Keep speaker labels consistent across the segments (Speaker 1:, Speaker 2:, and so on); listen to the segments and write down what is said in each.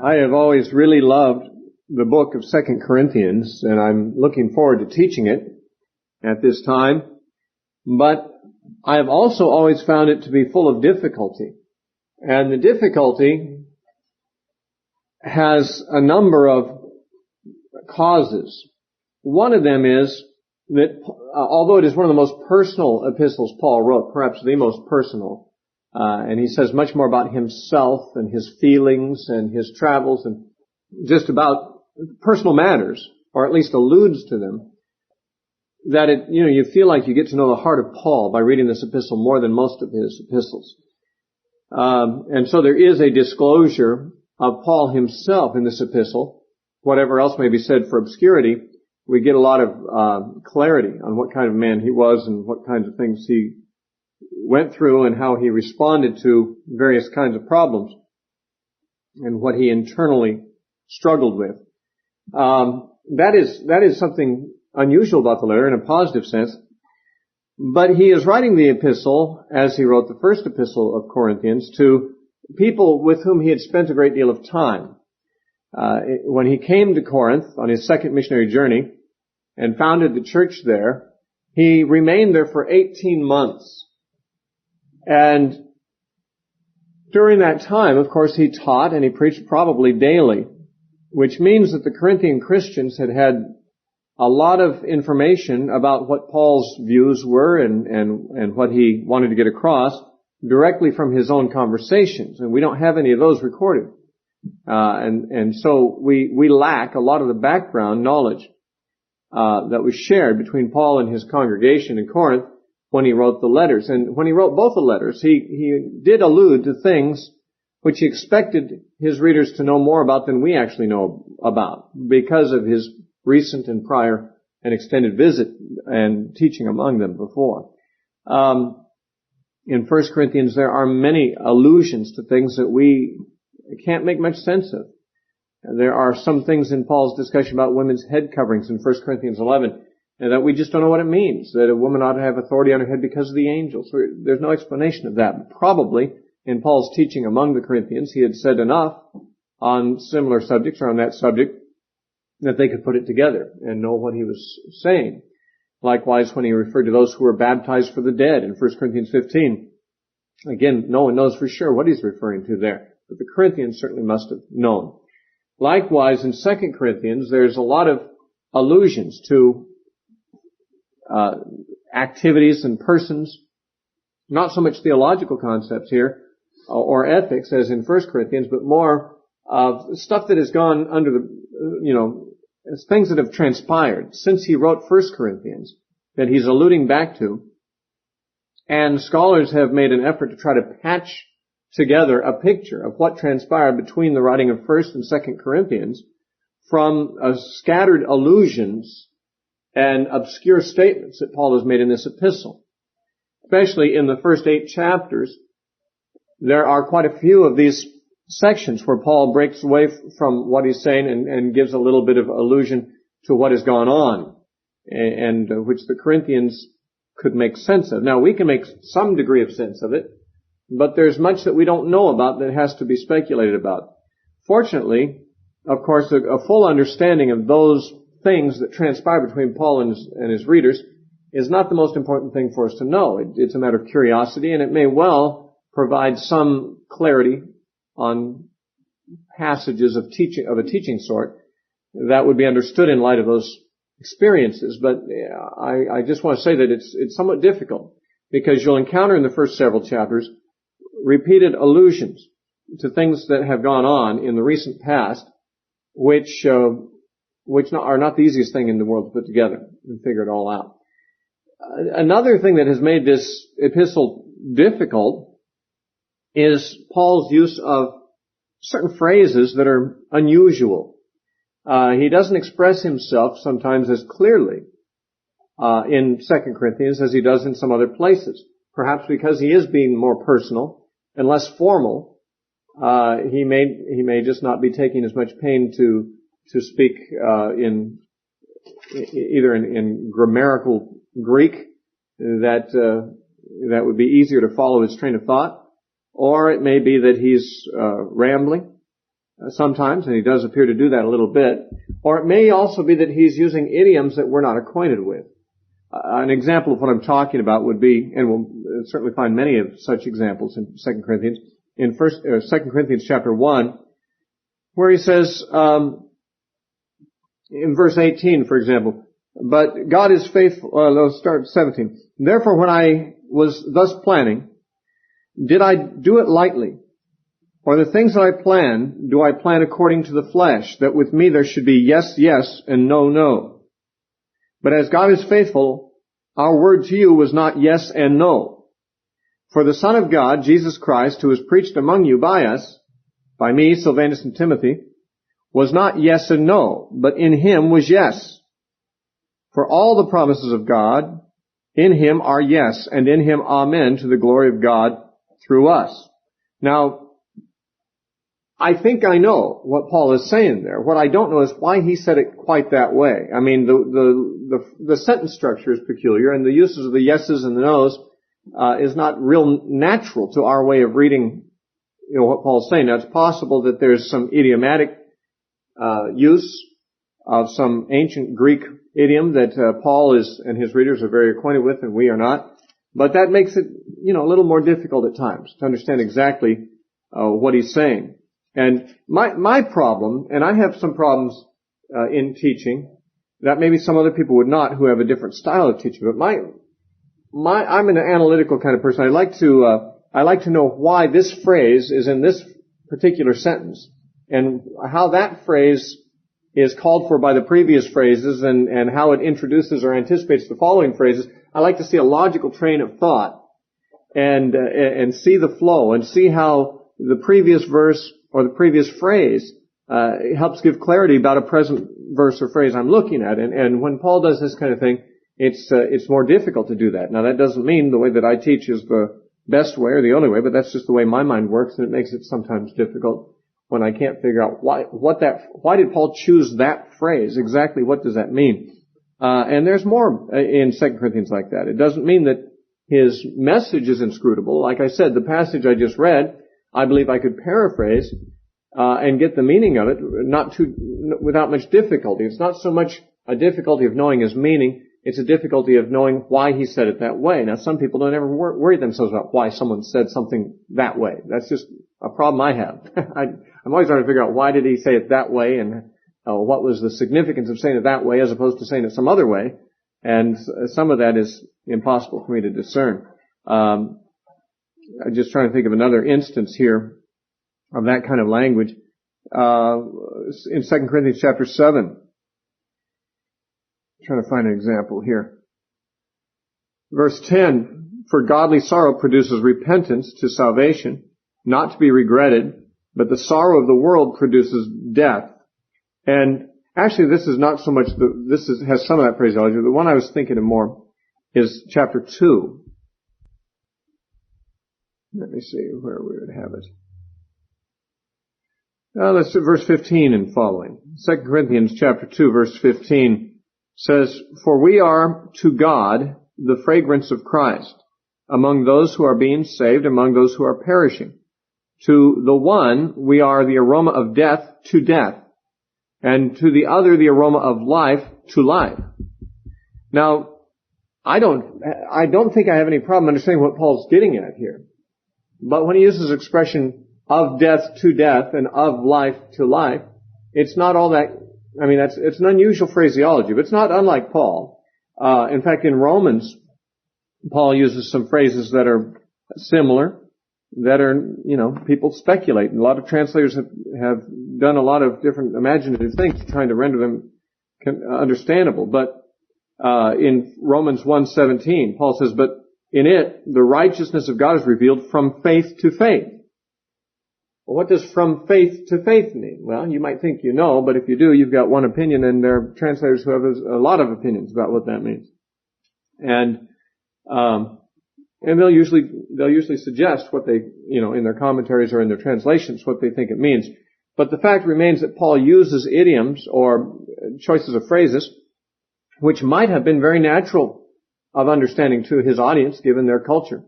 Speaker 1: I have always really loved the book of 2 Corinthians, and I'm looking forward to teaching it at this time. But I have also always found it to be full of difficulty. And the difficulty has a number of causes. One of them is that although it is one of the most personal epistles Paul wrote, perhaps the most personal, and he says much more about himself and his feelings and his travels and just about personal matters, or at least alludes to them, that you feel like you get to know the heart of Paul by reading this epistle more than most of his epistles. And so there is a disclosure of Paul himself in this epistle. Whatever else may be said for obscurity, we get a lot of clarity on what kind of man he was and what kinds of things he went through and how he responded to various kinds of problems and what he internally struggled with. That is something unusual about the letter in a positive sense. But he is writing the epistle, as he wrote the first epistle of Corinthians, to people with whom he had spent a great deal of time. When he came to Corinth on his second missionary journey and founded the church there, he remained there for 18 months. And during that time, of course, he taught and he preached probably daily, which means that the Corinthian Christians had had a lot of information about what Paul's views were and what he wanted to get across directly from his own conversations. And we don't have any of those recorded. And so we lack a lot of the background knowledge that was shared between Paul and his congregation in Corinth when he wrote the letters. And when he wrote both the letters, he did allude to things which he expected his readers to know more about than we actually know about because of his recent and prior and extended visit and teaching among them before. In 1 Corinthians, there are many allusions to things that we can't make much sense of. And there are some things in Paul's discussion about women's head coverings in 1 Corinthians 11 that we just don't know what it means, that a woman ought to have authority on her head because of the angels. There's no explanation of that. Probably in Paul's teaching among the Corinthians, he had said enough on similar subjects or on that subject that they could put it together and know what he was saying. Likewise, when he referred to those who were baptized for the dead in 1 Corinthians 15, again, no one knows for sure what he's referring to there, but the Corinthians certainly must have known. Likewise, in 2 Corinthians, there's a lot of allusions to activities and persons, not so much theological concepts here or ethics as in 1 Corinthians, but more of stuff that has gone under the, things that have transpired since he wrote 1 Corinthians that he's alluding back to. And scholars have made an effort to try to patch together a picture of what transpired between the writing of 1 and 2 Corinthians from scattered allusions and obscure statements that Paul has made in this epistle. Especially in the first 8 chapters, there are quite a few of these sections where Paul breaks away from what he's saying and gives a little bit of allusion to what has gone on and which the Corinthians could make sense of. Now, we can make some degree of sense of it, but there's much that we don't know about that has to be speculated about. Fortunately, of course, a full understanding of those things that transpire between Paul and his readers is not the most important thing for us to know. It's a matter of curiosity, and it may well provide some clarity on passages of a teaching sort that would be understood in light of those experiences. But I just want to say that it's somewhat difficult because you'll encounter in the first several chapters repeated allusions to things that have gone on in the recent past, which are not the easiest thing in the world to put together and figure it all out. Another thing that has made this epistle difficult is Paul's use of certain phrases that are unusual. He doesn't express himself sometimes as clearly in 2 Corinthians as he does in some other places. Perhaps because he is being more personal and less formal, he may just not be taking as much pain to speak in grammatical Greek that would be easier to follow his train of thought, or it may be that he's rambling, sometimes, and he does appear to do that a little bit. Or it may also be that he's using idioms that we're not acquainted with. An example of what I'm talking about would be, and we'll certainly find many of such examples in 2 Corinthians, in 2 Corinthians chapter 1, where he says, in verse 18, for example, but God is faithful, let's start 17. Therefore, when I was thus planning, did I do it lightly? Or the things that I plan, do I plan according to the flesh, that with me there should be yes, yes, and no, no? But as God is faithful, our word to you was not yes and no. For the Son of God, Jesus Christ, who was preached among you by us, by me, Silvanus, and Timothy, was not yes and no, but in him was yes. For all the promises of God in him are yes, and in him amen, to the glory of God through us. Now, I think I know what Paul is saying there. What I don't know is why he said it quite that way. I mean, the sentence structure is peculiar, and the uses of the yeses and the nos is not real natural to our way of reading, what Paul's saying. Now, it's possible that there's some idiomatic use of some ancient Greek idiom that Paul is and his readers are very acquainted with, and we are not. But that makes it, a little more difficult at times to understand exactly what he's saying. And my problem, and I have some problems in teaching that maybe some other people would not, who have a different style of teaching. But I'm an analytical kind of person. I like to know why this phrase is in this particular sentence, and how that phrase is called for by the previous phrases, and how it introduces or anticipates the following phrases. I like to see a logical train of thought, and see the flow, and see how the previous verse or the previous phrase helps give clarity about a present verse or phrase I'm looking at. And when Paul does this kind of thing, it's more difficult to do that. Now, that doesn't mean the way that I teach is the best way or the only way, but that's just the way my mind works, and it makes it sometimes difficult when I can't figure out why did Paul choose that phrase? Exactly what does that mean? And there's more in 2 Corinthians like that. It doesn't mean that his message is inscrutable. Like I said, the passage I just read, I believe I could paraphrase and get the meaning of it without much difficulty. It's not so much a difficulty of knowing his meaning, it's a difficulty of knowing why he said it that way. Now, some people don't ever worry themselves about why someone said something that way. That's just a problem I have. I'm always trying to figure out why did he say it that way, and what was the significance of saying it that way as opposed to saying it some other way. And some of that is impossible for me to discern. I'm just trying to think of another instance here of that kind of language. In 2 Corinthians chapter 7. I'm trying to find an example here. Verse 10, for godly sorrow produces repentance to salvation, not to be regretted, but the sorrow of the world produces death. And actually this is not so much, has some of that phraseology. The one I was thinking of more is chapter 2. Let me see where we would have it. Let's do verse 15 and following. 2 Corinthians chapter 2 verse 15 says, for we are to God the fragrance of Christ among those who are being saved, among those who are perishing. To the one we are the aroma of death to death, and to the other the aroma of life to life. Now, I don't think I have any problem understanding what Paul's getting at here. But when he uses the expression of death to death and of life to life, it's not all that, it's an unusual phraseology, but it's not unlike Paul. In fact, in Romans, Paul uses some phrases that are similar, that are, people speculate. And a lot of translators have done a lot of different imaginative things trying to render them understandable. But in Romans 1:17, Paul says, but in it, the righteousness of God is revealed from faith to faith. Well, what does from faith to faith mean? Well, you might think you know, but if you do, you've got one opinion, and there are translators who have a lot of opinions about what that means. And they'll usually suggest what they, in their commentaries or in their translations, what they think it means. But the fact remains that Paul uses idioms or choices of phrases which might have been very natural of understanding to his audience given their culture,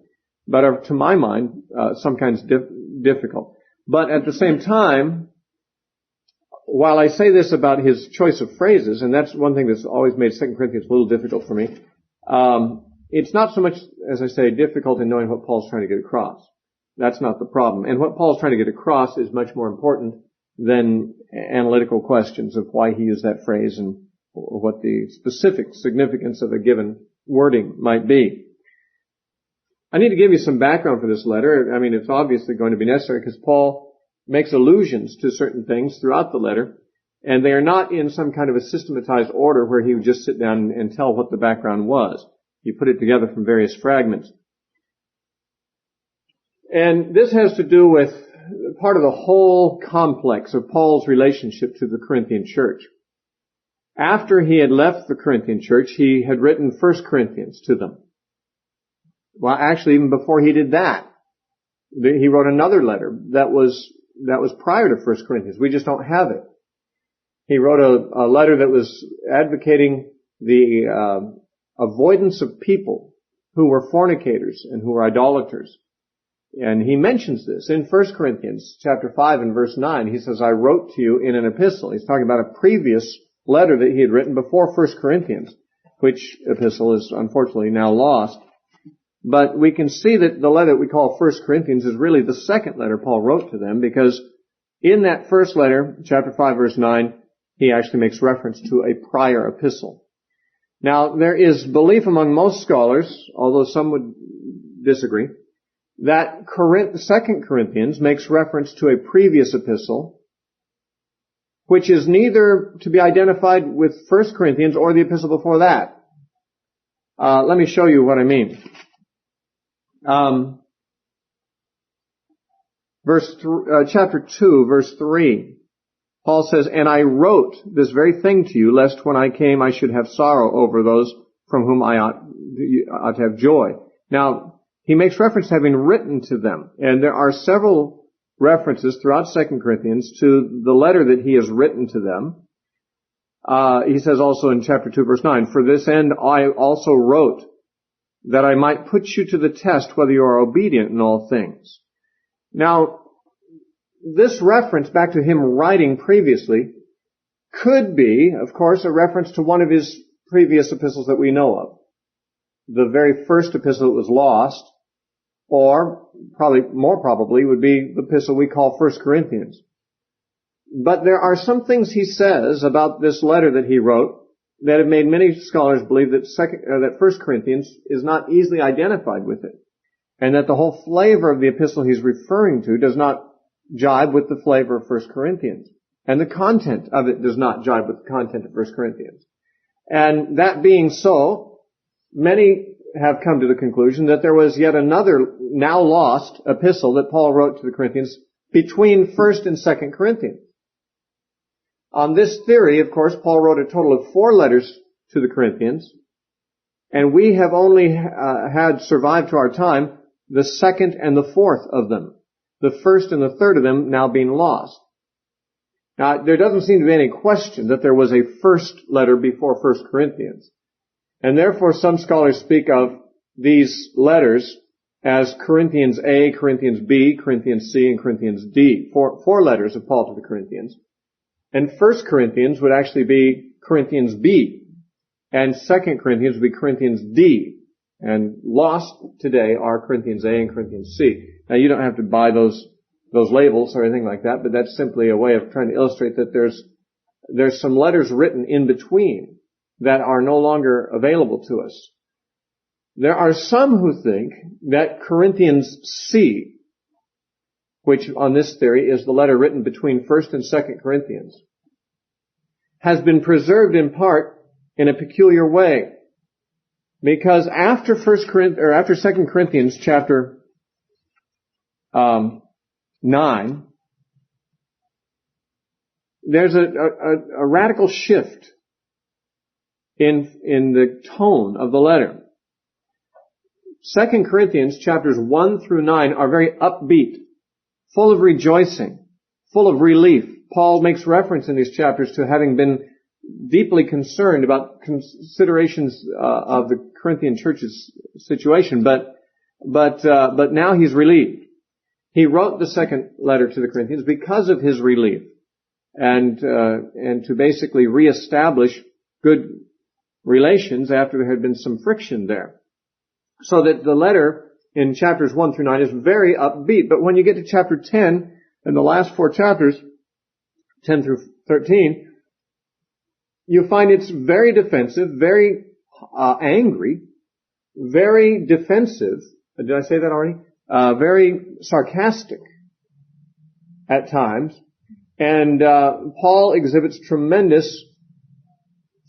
Speaker 1: but are, to my mind, sometimes difficult. But at the same time, while I say this about his choice of phrases, and that's one thing that's always made 2 Corinthians a little difficult for me, it's not so much, as I say, difficult in knowing what Paul's trying to get across. That's not the problem. And what Paul's trying to get across is much more important than analytical questions of why he used that phrase and what the specific significance of a given wording might be. I need to give you some background for this letter. I mean, it's obviously going to be necessary because Paul makes allusions to certain things throughout the letter, and they are not in some kind of a systematized order where he would just sit down and tell what the background was. He put it together from various fragments. And this has to do with part of the whole complex of Paul's relationship to the Corinthian church. After he had left the Corinthian church, he had written 1 Corinthians to them. Well, actually, even before he did that, he wrote another letter that was prior to 1 Corinthians. We just don't have it. He wrote a letter that was advocating the avoidance of people who were fornicators and who were idolaters. And he mentions this in 1 Corinthians chapter 5 and verse 9. He says, I wrote to you in an epistle. He's talking about a previous letter that he had written before 1 Corinthians, which epistle is unfortunately now lost. But we can see that the letter that we call 1 Corinthians is really the second letter Paul wrote to them, because in that first letter, chapter 5, verse 9, he actually makes reference to a prior epistle. Now, there is belief among most scholars, although some would disagree, that 2 Corinthians makes reference to a previous epistle, which is neither to be identified with 1 Corinthians or the epistle before that. Let me show you what I mean. Chapter 2, verse 3, Paul says, and I wrote this very thing to you, lest when I came I should have sorrow over those from whom I ought to have joy. Now, he makes reference to having written to them, and there are several references throughout 2 Corinthians to the letter that he has written to them. He says also in chapter 2, verse 9, for this end I also wrote, that I might put you to the test whether you are obedient in all things. Now, this reference back to him writing previously could be, of course, a reference to one of his previous epistles that we know of. The very first epistle that was lost, or more probably would be the epistle we call 1 Corinthians. But there are some things he says about this letter that he wrote that have made many scholars believe that 1 Corinthians is not easily identified with it, and that the whole flavor of the epistle he's referring to does not jibe with the flavor of 1 Corinthians, and the content of it does not jibe with the content of 1 Corinthians. And that being so, many have come to the conclusion that there was yet another, now lost, epistle that Paul wrote to the Corinthians between 1 and 2 Corinthians. On this theory, of course, Paul wrote a total of 4 letters to the Corinthians, and we have only had survived to our time the second and the fourth of them, the first and the third of them now being lost. Now, there doesn't seem to be any question that there was a first letter before 1 Corinthians, and therefore some scholars speak of these letters as Corinthians A, Corinthians B, Corinthians C, and Corinthians D, four letters of Paul to the Corinthians. And 1 Corinthians would actually be Corinthians B, and 2 Corinthians would be Corinthians D, and lost today are Corinthians A and Corinthians C. Now, you don't have to buy those labels or anything like that, but that's simply a way of trying to illustrate that there's some letters written in between that are no longer available to us. There are some who think that Corinthians C, which on this theory is the letter written between 1 and 2 Corinthians, has been preserved in part in a peculiar way. Because after 2 Corinthians chapter 9, there's a radical shift in the tone of the letter. 2 Corinthians chapters 1 through 9 are very upbeat, full of rejoicing, full of relief. Paul makes reference in these chapters to having been deeply concerned about considerations of the Corinthian church's situation, but now he's relieved. He wrote the second letter to the Corinthians because of his relief. and to basically reestablish good relations after there had been some friction there. So that the letter in chapters 1 through 9 is very upbeat. But when you get to chapter 10 and the last 4 chapters, 10 through 13, you find it's very defensive, very angry, very defensive. Did I say that already? Very sarcastic at times. And Paul exhibits tremendous,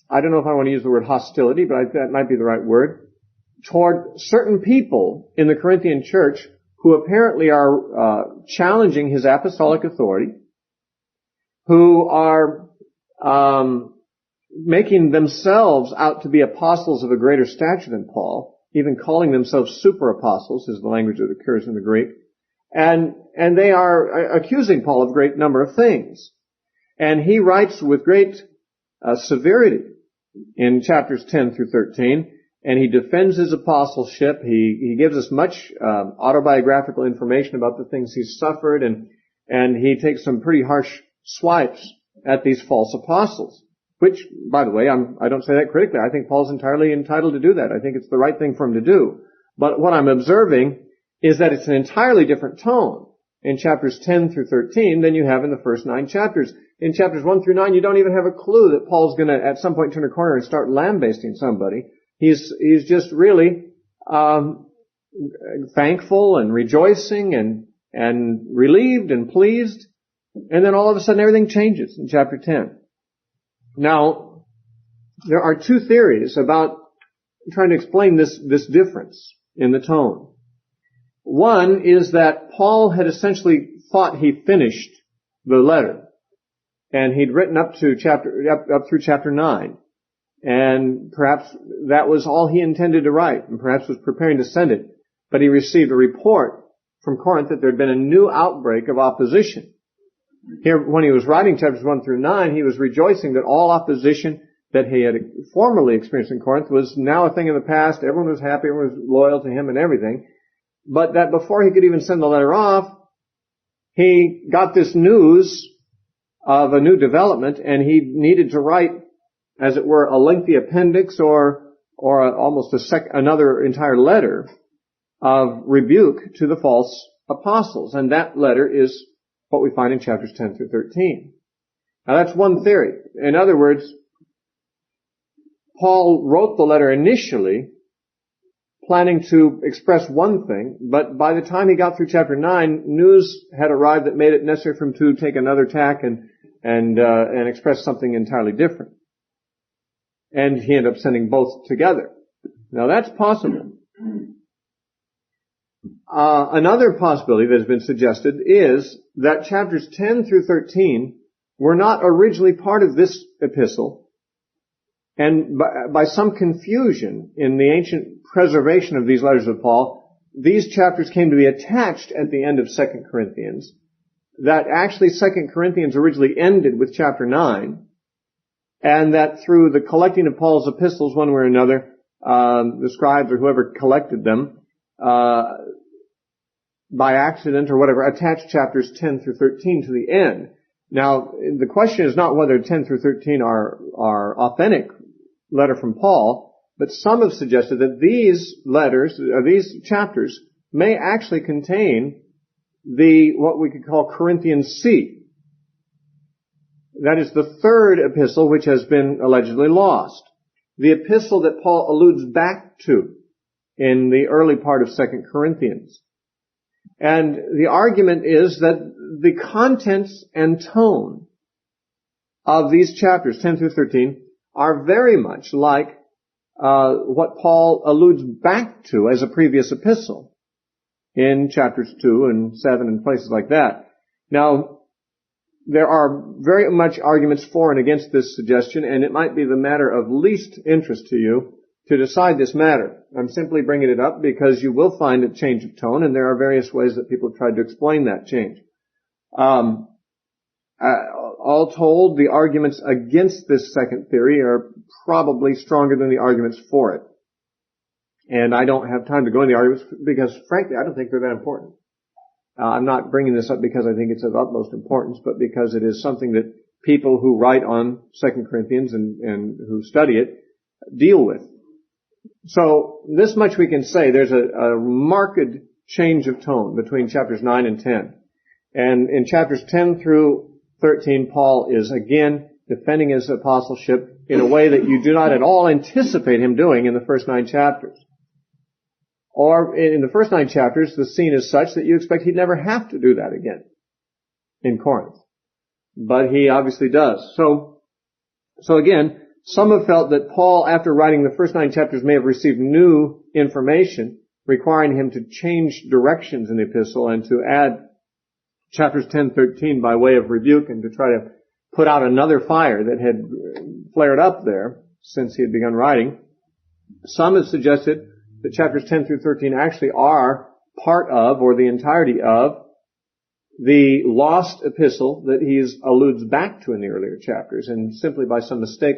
Speaker 1: I don't know if I want to use the word hostility, but that might be the right word, toward certain people in the Corinthian church who apparently are challenging his apostolic authority, who are making themselves out to be apostles of a greater stature than Paul, even calling themselves super apostles is the language that occurs in the Greek. And they are accusing Paul of a great number of things. And he writes with great severity in chapters 10 through 13, and he defends his apostleship. He gives us much autobiographical information about the things he's suffered, and he takes some pretty harsh swipes at these false apostles. Which, by the way, I don't say that critically. I think Paul's entirely entitled to do that. I think it's the right thing for him to do. But what I'm observing is that it's an entirely different tone in chapters 10 through 13 than you have in the first 9 chapters. In chapters 1 through 9, you don't even have a clue that Paul's going to, at some point, turn a corner and start lambasting somebody. He's just really thankful and rejoicing and relieved and pleased. And then all of a sudden, everything changes in chapter 10. Now, there are 2 theories about trying to explain this difference in the tone. One is that Paul had essentially thought he finished the letter, and he'd written up through chapter 9, and perhaps that was all he intended to write, and perhaps was preparing to send it. But he received a report from Corinth that there had been a new outbreak of opposition. Here, when he was writing chapters 1 through 9, he was rejoicing that all opposition that he had formerly experienced in Corinth was now a thing of the past. Everyone was happy, everyone was loyal to him and everything. But that before he could even send the letter off, he got this news of a new development, and he needed to write, as it were, a lengthy appendix or almost another entire letter of rebuke to the false apostles. And that letter is what we find in chapters 10 through 13. Now that's one theory. In other words, Paul wrote the letter initially planning to express one thing, but by the time he got through chapter 9, news had arrived that made it necessary for him to take another tack and express something entirely different. And he ended up sending both together. Now that's possible. Another possibility that has been suggested is that chapters 10 through 13 were not originally part of this epistle, and by some confusion in the ancient preservation of these letters of Paul, these chapters came to be attached at the end of 2 Corinthians, that actually 2 Corinthians originally ended with chapter 9, and that through the collecting of Paul's epistles one way or another, the scribes or whoever collected them, by accident or whatever, attached chapters 10 through 13 to the end. Now, the question is not whether 10 through 13 are authentic letter from Paul, but some have suggested that these letters, or these chapters, may actually contain what we could call Corinthian C. That is the third epistle which has been allegedly lost. The epistle that Paul alludes back to in the early part of 2 Corinthians. And the argument is that the contents and tone of these chapters, 10 through 13, are very much like what Paul alludes back to as a previous epistle in chapters 2 and 7 and places like that. Now, there are very much arguments for and against this suggestion, and it might be the matter of least interest to you to decide this matter. I'm simply bringing it up because you will find a change of tone, and there are various ways that people have tried to explain that change. All told, the arguments against this second theory are probably stronger than the arguments for it. And I don't have time to go into the arguments because, frankly, I don't think they're that important. I'm not bringing this up because I think it's of utmost importance, but because it is something that people who write on 2 Corinthians and who study it deal with. So this much we can say, there's a marked change of tone between chapters 9 and 10. And in chapters 10 through 13, Paul is again defending his apostleship in a way that you do not at all anticipate him doing in the first 9 chapters. Or in the first 9 chapters, the scene is such that you expect he'd never have to do that again in Corinth. But he obviously does. So again, some have felt that Paul, after writing the first 9 chapters, may have received new information requiring him to change directions in the epistle and to add chapters 10, 13 by way of rebuke and to try to put out another fire that had flared up there since he had begun writing. Some have suggested that chapters 10 through 13 actually are part of, or the entirety of, the lost epistle that he alludes back to in the earlier chapters, and simply by some mistake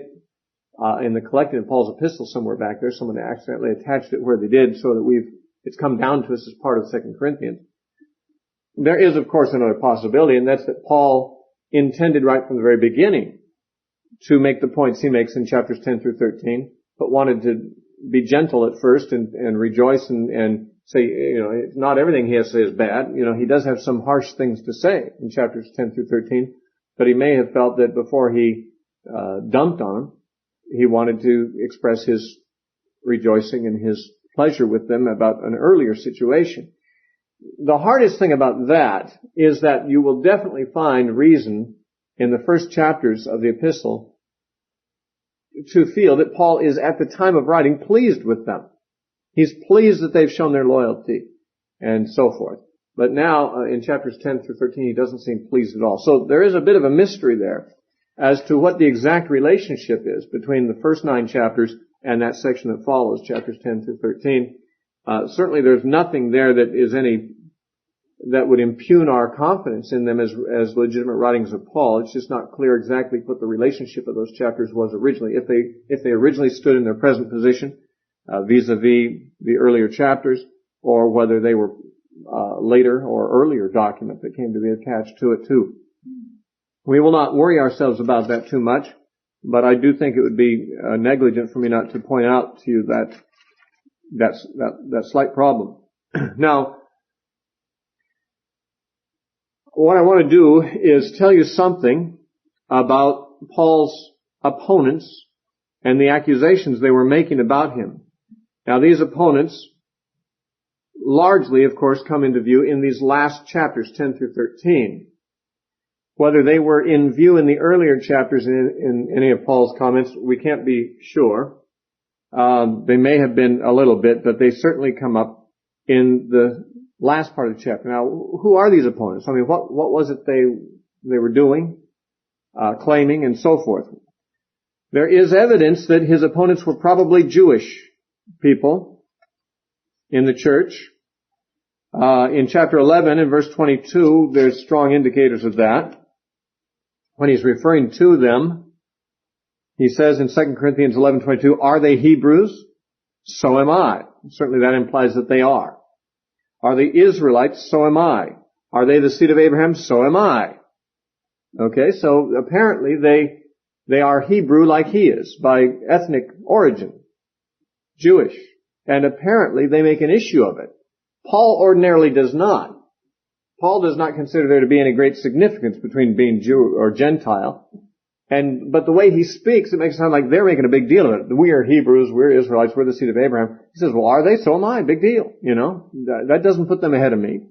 Speaker 1: in the collecting of Paul's epistle somewhere back there, someone accidentally attached it where they did, so that it's come down to us as part of 2 Corinthians. There is, of course, another possibility, and that's that Paul intended right from the very beginning to make the points he makes in chapters 10 through 13, but wanted to be gentle at first and rejoice and say, not everything he has to say is bad. He does have some harsh things to say in chapters 10 through 13, but he may have felt that before he dumped on them, he wanted to express his rejoicing and his pleasure with them about an earlier situation. The hardest thing about that is that you will definitely find reason in the first chapters of the epistle to feel that Paul is at the time of writing pleased with them. He's pleased that they've shown their loyalty and so forth. But now in chapters 10 through 13 he doesn't seem pleased at all. So there is a bit of a mystery there as to what the exact relationship is between the first 9 chapters and that section that follows, chapters 10 through 13. Certainly there's nothing there that would impugn our confidence in them as legitimate writings of Paul. It's just not clear exactly what the relationship of those chapters was originally. If they originally stood in their present position, vis-a-vis the earlier chapters, or whether they were later or earlier document that came to be attached to it too. We will not worry ourselves about that too much, but I do think it would be negligent for me not to point out to you that slight problem. Now, what I want to do is tell you something about Paul's opponents and the accusations they were making about him. Now, these opponents largely, of course, come into view in these last chapters, 10 through 13. Whether they were in view in the earlier chapters in any of Paul's comments, we can't be sure. They may have been a little bit, but they certainly come up in the last part of the chapter. Now, who are these opponents? I mean, what was it they were doing, claiming, and so forth? There is evidence that his opponents were probably Jewish people in the church. In chapter 11 and verse 22, there's strong indicators of that. When he's referring to them, he says in 2 Corinthians 11:22, "Are they Hebrews? So am I." Certainly that implies that they are. "Are they Israelites? So am I. Are they the seed of Abraham? So am I." Okay, so apparently they are Hebrew like he is, by ethnic origin, Jewish. And apparently they make an issue of it. Paul ordinarily does not. Paul does not consider there to be any great significance between being Jew or Gentile. But the way he speaks, it makes it sound like they're making a big deal of it. We are Hebrews, we're Israelites, we're the seed of Abraham. He says, well, are they? So am I. Big deal. That doesn't put them ahead of me.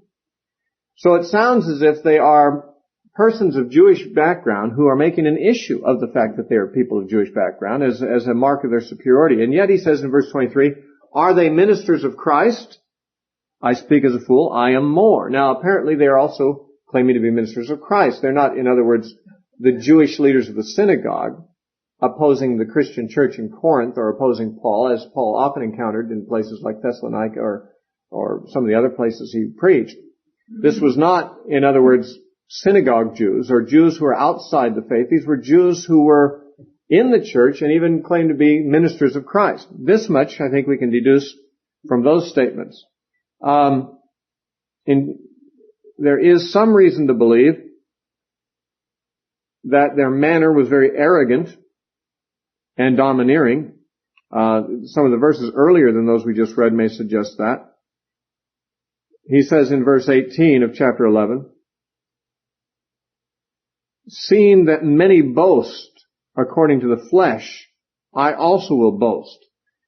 Speaker 1: So it sounds as if they are persons of Jewish background who are making an issue of the fact that they are people of Jewish background as a mark of their superiority. And yet he says in verse 23, "Are they ministers of Christ? I speak as a fool, I am more." Now apparently they are also claiming to be ministers of Christ. They're not, in other words, the Jewish leaders of the synagogue opposing the Christian church in Corinth or opposing Paul, as Paul often encountered in places like Thessalonica or some of the other places he preached. This was not, in other words, synagogue Jews or Jews who were outside the faith. These were Jews who were in the church and even claimed to be ministers of Christ. This much I think we can deduce from those statements. There is some reason to believe that their manner was very arrogant and domineering. Some of the verses earlier than those we just read may suggest that. He says in verse 18 of chapter 11, seeing that many boast according to the flesh, I also will boast.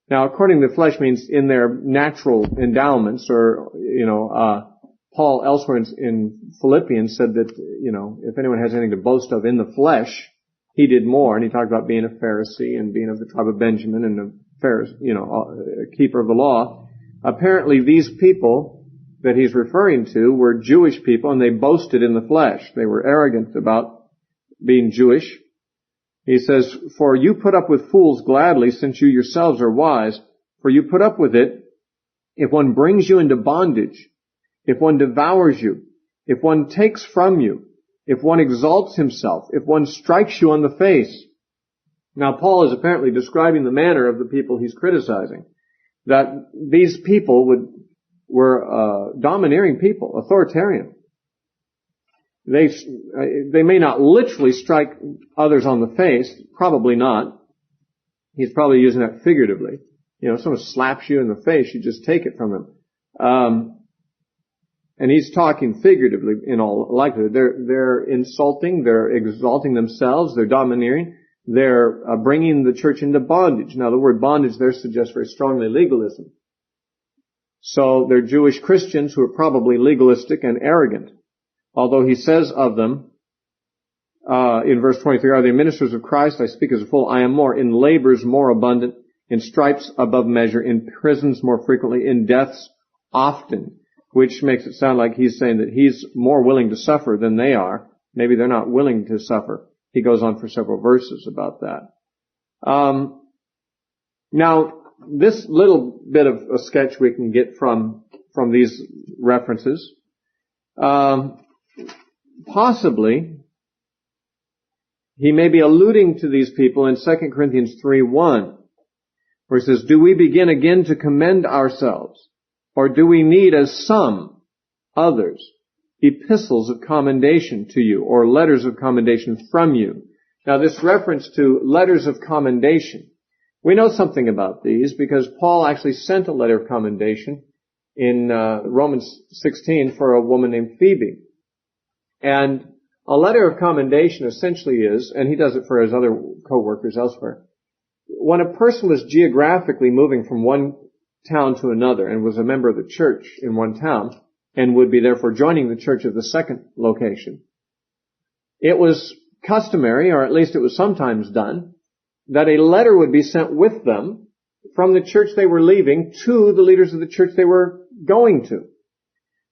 Speaker 1: Now, according to the flesh means in their natural endowments, or, Paul elsewhere in Philippians said that, if anyone has anything to boast of in the flesh, he did more. And he talked about being a Pharisee and being of the tribe of Benjamin and a Pharisee, a keeper of the law. Apparently these people that he's referring to were Jewish people, and they boasted in the flesh. They were arrogant about being Jewish. He says, for you put up with fools gladly, since you yourselves are wise. For you put up with it if one brings you into bondage, if one devours you, if one takes from you, if one exalts himself, if one strikes you on the face. Now, Paul is apparently describing the manner of the people he's criticizing. That these people were domineering people, authoritarian. They may not literally strike others on the face, probably not. He's probably using that figuratively. If someone slaps you in the face, you just take it from them. And he's talking figuratively in all likelihood. They're insulting, they're exalting themselves, they're domineering, they're bringing the church into bondage. Now, the word bondage there suggests very strongly legalism. So they're Jewish Christians who are probably legalistic and arrogant. Although he says of them, in verse 23, are they ministers of Christ? I speak as a fool. I am more. In labors more abundant, in stripes above measure, in prisons more frequently, in deaths often. Which makes it sound like he's saying that he's more willing to suffer than they are. Maybe they're not willing to suffer. He goes on for several verses about that. Now, this little bit of a sketch we can get from these references. Possibly, he may be alluding to these people in 2 Corinthians 3:1, where he says, do we begin again to commend ourselves? Or do we need, as some others, epistles of commendation to you, or letters of commendation from you? Now, this reference to letters of commendation, we know something about these because Paul actually sent a letter of commendation in Romans 16 for a woman named Phoebe. And a letter of commendation essentially is, and he does it for his other co-workers elsewhere, when a person was geographically moving from one town to another and was a member of the church in one town and would be therefore joining the church of the second location, it was customary, or at least it was sometimes done, that a letter would be sent with them from the church they were leaving to the leaders of the church they were going to. And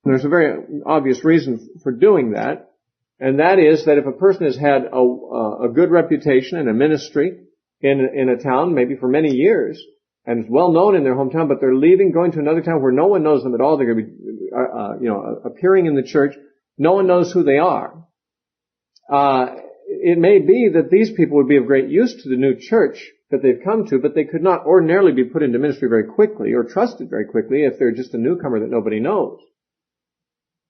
Speaker 1: there's a very obvious reason for doing that, and that is that if a person has had a good reputation and a ministry in a town, maybe for many years, and is well known in their hometown, but they're leaving, going to another town where no one knows them at all, they're going to be, appearing in the church, no one knows who they are. It may be that these people would be of great use to the new church that they've come to, but they could not ordinarily be put into ministry very quickly or trusted very quickly if they're just a newcomer that nobody knows.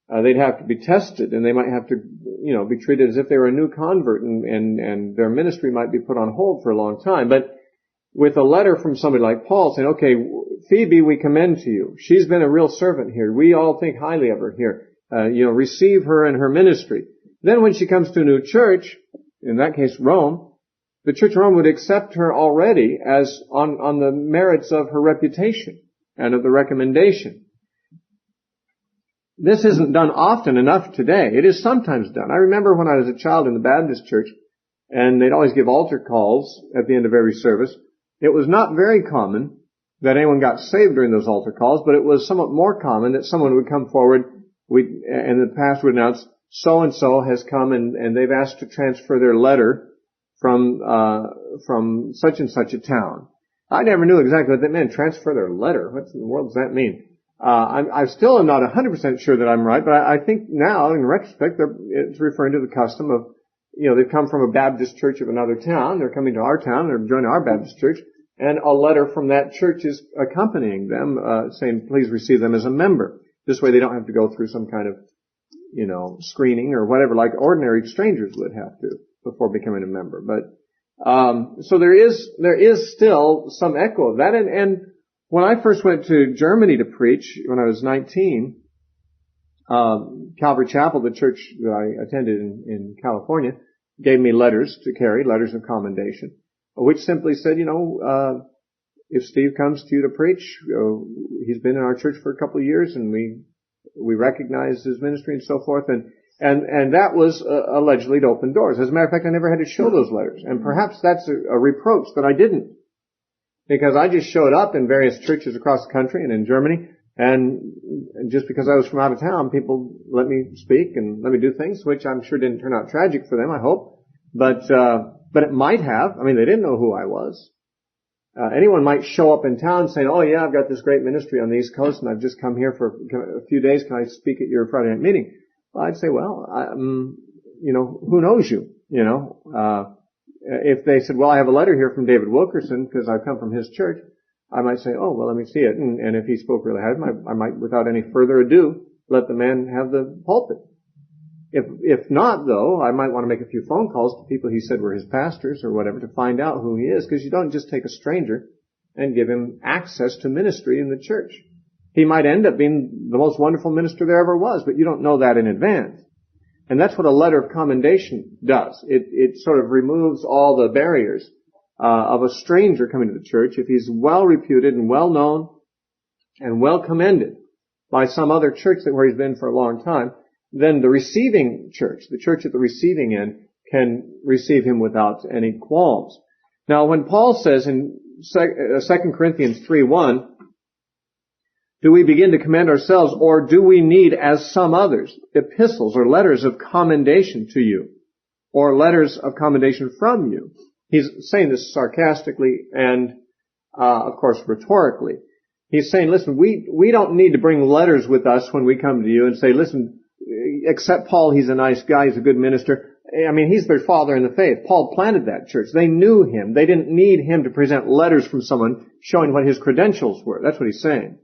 Speaker 1: They'd have to be tested, and they might have to, be treated as if they were a new convert, and their ministry might be put on hold for a long time. But with a letter from somebody like Paul saying, okay, Phoebe, we commend to you. She's been a real servant here. We all think highly of her here. Receive her in her ministry. Then when she comes to a new church, in that case Rome, the church of Rome would accept her already as on the merits of her reputation and of the recommendation. This isn't done often enough today. It is sometimes done. I remember when I was a child in the Baptist church, and they'd always give altar calls at the end of every service. It was not very common that anyone got saved during those altar calls, but it was somewhat more common that someone would come forward, and the pastor would announce, so-and-so has come, and they've asked to transfer their letter from such and such a town. I never knew exactly what that meant, transfer their letter. What in the world does that mean? I still am not 100% sure that I'm right, but I think now, in retrospect, it's referring to the custom of, they've come from a Baptist church of another town, they're coming to our town, they're joining our Baptist church, and a letter from that church is accompanying them, saying, please receive them as a member. This way they don't have to go through some kind of, screening or whatever, like ordinary strangers would have to. before becoming a member. But so there is still some echo of that. And when I first went to Germany to preach when I was 19, Calvary Chapel, the church that I attended in California, gave me letters to carry, letters of commendation, which simply said, if Steve comes to you to preach, he's been in our church for a couple of years, and we recognize his ministry and so forth, and that was allegedly to open doors. As a matter of fact, I never had to show those letters, and perhaps that's a reproach that I didn't, because I just showed up in various churches across the country and in Germany, and just because I was from out of town, people let me speak and let me do things, which I'm sure didn't turn out tragic for them, I hope, but it might have. I mean, they didn't know who I was. Anyone might show up in town saying, "Oh yeah, I've got this great ministry on the East Coast and I've just come here for a few days. Can I speak at your Friday night meeting?" Well, I'd say, well, who knows you? If they said, "Well, I have a letter here from David Wilkerson because I've come from his church," I might say, "Oh, well, let me see it." And if he spoke really high, I might, without any further ado, let the man have the pulpit. If not, though, I might want to make a few phone calls to people he said were his pastors or whatever to find out who he is, because you don't just take a stranger and give him access to ministry in the church. He might end up being the most wonderful minister there ever was, but you don't know that in advance. And that's what a letter of commendation does. It sort of removes all the barriers of a stranger coming to the church. If he's well reputed and well known and well commended by some other church where he's been for a long time, then the receiving church, the church at the receiving end, can receive him without any qualms. Now, when Paul says in 2 Corinthians 3:1, "Do we begin to commend ourselves, or do we need, as some others, epistles or letters of commendation to you, or letters of commendation from you?" He's saying this sarcastically and, of course, rhetorically. He's saying, listen, we don't need to bring letters with us when we come to you and say, listen, accept Paul, he's a nice guy, he's a good minister. I mean, he's their father in the faith. Paul planted that church. They knew him. They didn't need him to present letters from someone showing what his credentials were. That's what he's saying.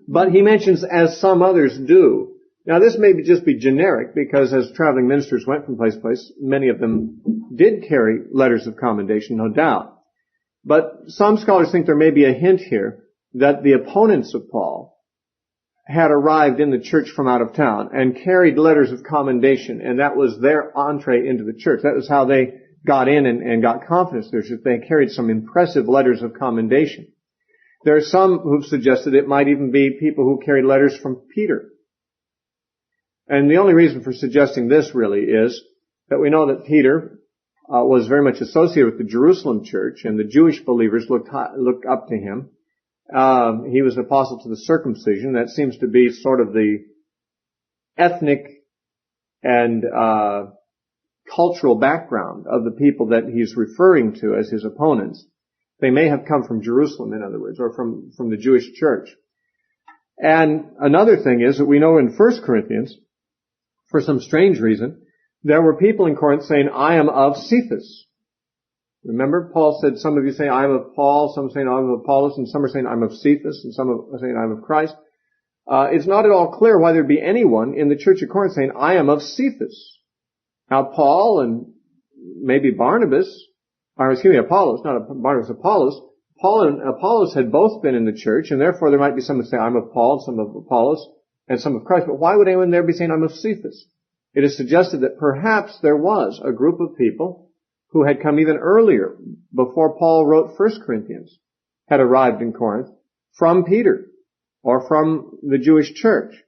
Speaker 1: But he mentions, as some others do. Now, this may just be generic, because as traveling ministers went from place to place, many of them did carry letters of commendation, no doubt. But some scholars think there may be a hint here that the opponents of Paul had arrived in the church from out of town and carried letters of commendation, and that was their entree into the church. That was how they got in and got confidence there. They carried some impressive letters of commendation. There are some who've suggested it might even be people who carried letters from Peter. And the only reason for suggesting this really is that we know that Peter was very much associated with the Jerusalem church, and the Jewish believers looked up to him. He was an apostle to the circumcision. That seems to be sort of the ethnic and cultural background of the people that he's referring to as his opponents. They may have come from Jerusalem, in other words, or from the Jewish church. And another thing is that we know in 1 Corinthians, for some strange reason, there were people in Corinth saying, "I am of Cephas." Remember, Paul said, some of you say, "I am of Paul," some saying, "I am of Apollos," and some are saying, "I'm of Cephas," and some are saying, "I'm of Christ." It's not at all clear why there'd be anyone in the church of Corinth saying, "I am of Cephas." Now, Paul and maybe Apollos, not Barnabas, Apollos. Paul and Apollos had both been in the church, and therefore there might be some who say, "I'm of Paul," some of Apollos, and some of Christ. But why would anyone there be saying, "I'm of Cephas"? It is suggested that perhaps there was a group of people who had come even earlier, before Paul wrote 1 Corinthians, had arrived in Corinth from Peter or from the Jewish church,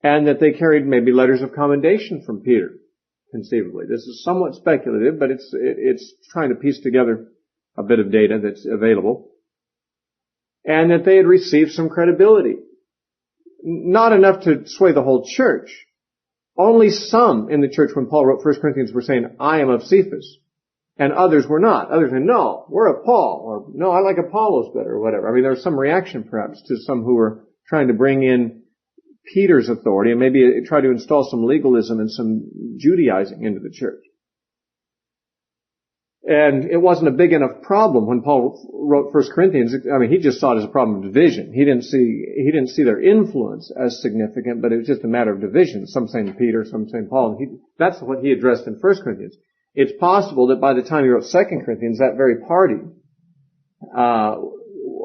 Speaker 1: and that they carried maybe letters of commendation from Peter, conceivably. This is somewhat speculative, but it's trying to piece together a bit of data that's available, and that they had received some credibility. Not enough to sway the whole church. Only some in the church when Paul wrote 1 Corinthians were saying, "I am of Cephas," and others were not. Others said, "No, we're of Paul," or "No, I like Apollos better," or whatever. I mean, there was some reaction perhaps to some who were trying to bring in Peter's authority and maybe try to install some legalism and some Judaizing into the church. And it wasn't a big enough problem when Paul wrote 1 Corinthians. I mean, he just saw it as a problem of division. He didn't see their influence as significant, but it was just a matter of division. Some saying Peter, some saying Paul. And that's what he addressed in 1 Corinthians. It's possible that by the time he wrote 2 Corinthians, that very party,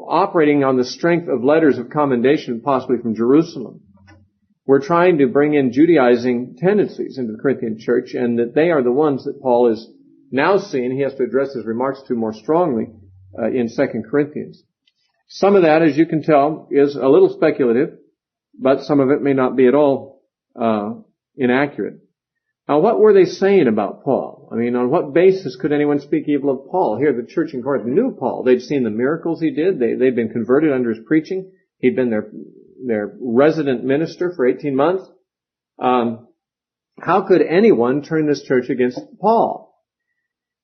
Speaker 1: operating on the strength of letters of commendation, possibly from Jerusalem, were trying to bring in Judaizing tendencies into the Corinthian church, and that they are the ones that Paul is now seeing he has to address his remarks to more strongly in 2 Corinthians. Some of that, as you can tell, is a little speculative, but some of it may not be at all inaccurate. Now, what were they saying about Paul? I mean, on what basis could anyone speak evil of Paul? Here, the church in Corinth knew Paul. They'd seen the miracles he did. They'd been converted under his preaching. He'd been their resident minister for 18 months. How could anyone turn this church against Paul?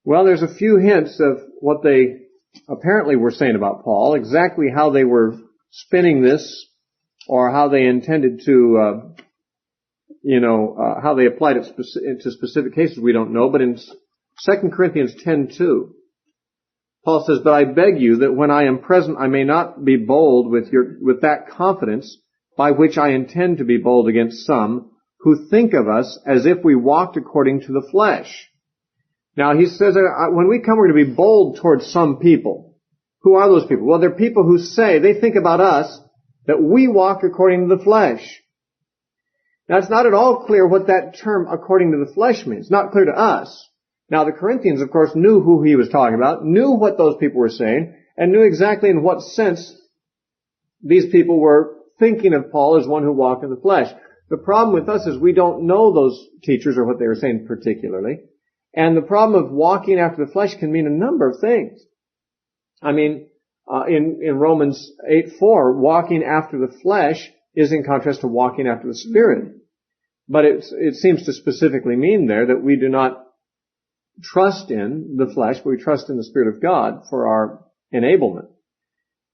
Speaker 1: Well, there's a few hints of what they apparently were saying about Paul, exactly how they were spinning this, or how they intended to, how they applied it to specific cases, we don't know. But in 2 Corinthians 10:2, Paul says, "But I beg you that when I am present, I may not be bold with that confidence by which I intend to be bold against some who think of us as if we walked according to the flesh." Now, he says, when we come, we're going to be bold towards some people. Who are those people? Well, they're people who say, they think about us, that we walk according to the flesh. Now, it's not at all clear what that term, according to the flesh, means. It's not clear to us. Now, the Corinthians, of course, knew who he was talking about, knew what those people were saying, and knew exactly in what sense these people were thinking of Paul as one who walked in the flesh. The problem with us is we don't know those teachers or what they were saying particularly. And the problem of walking after the flesh can mean a number of things. I mean, in Romans 8:4, walking after the flesh is in contrast to walking after the Spirit. But it seems to specifically mean there that we do not trust in the flesh, but we trust in the Spirit of God for our enablement.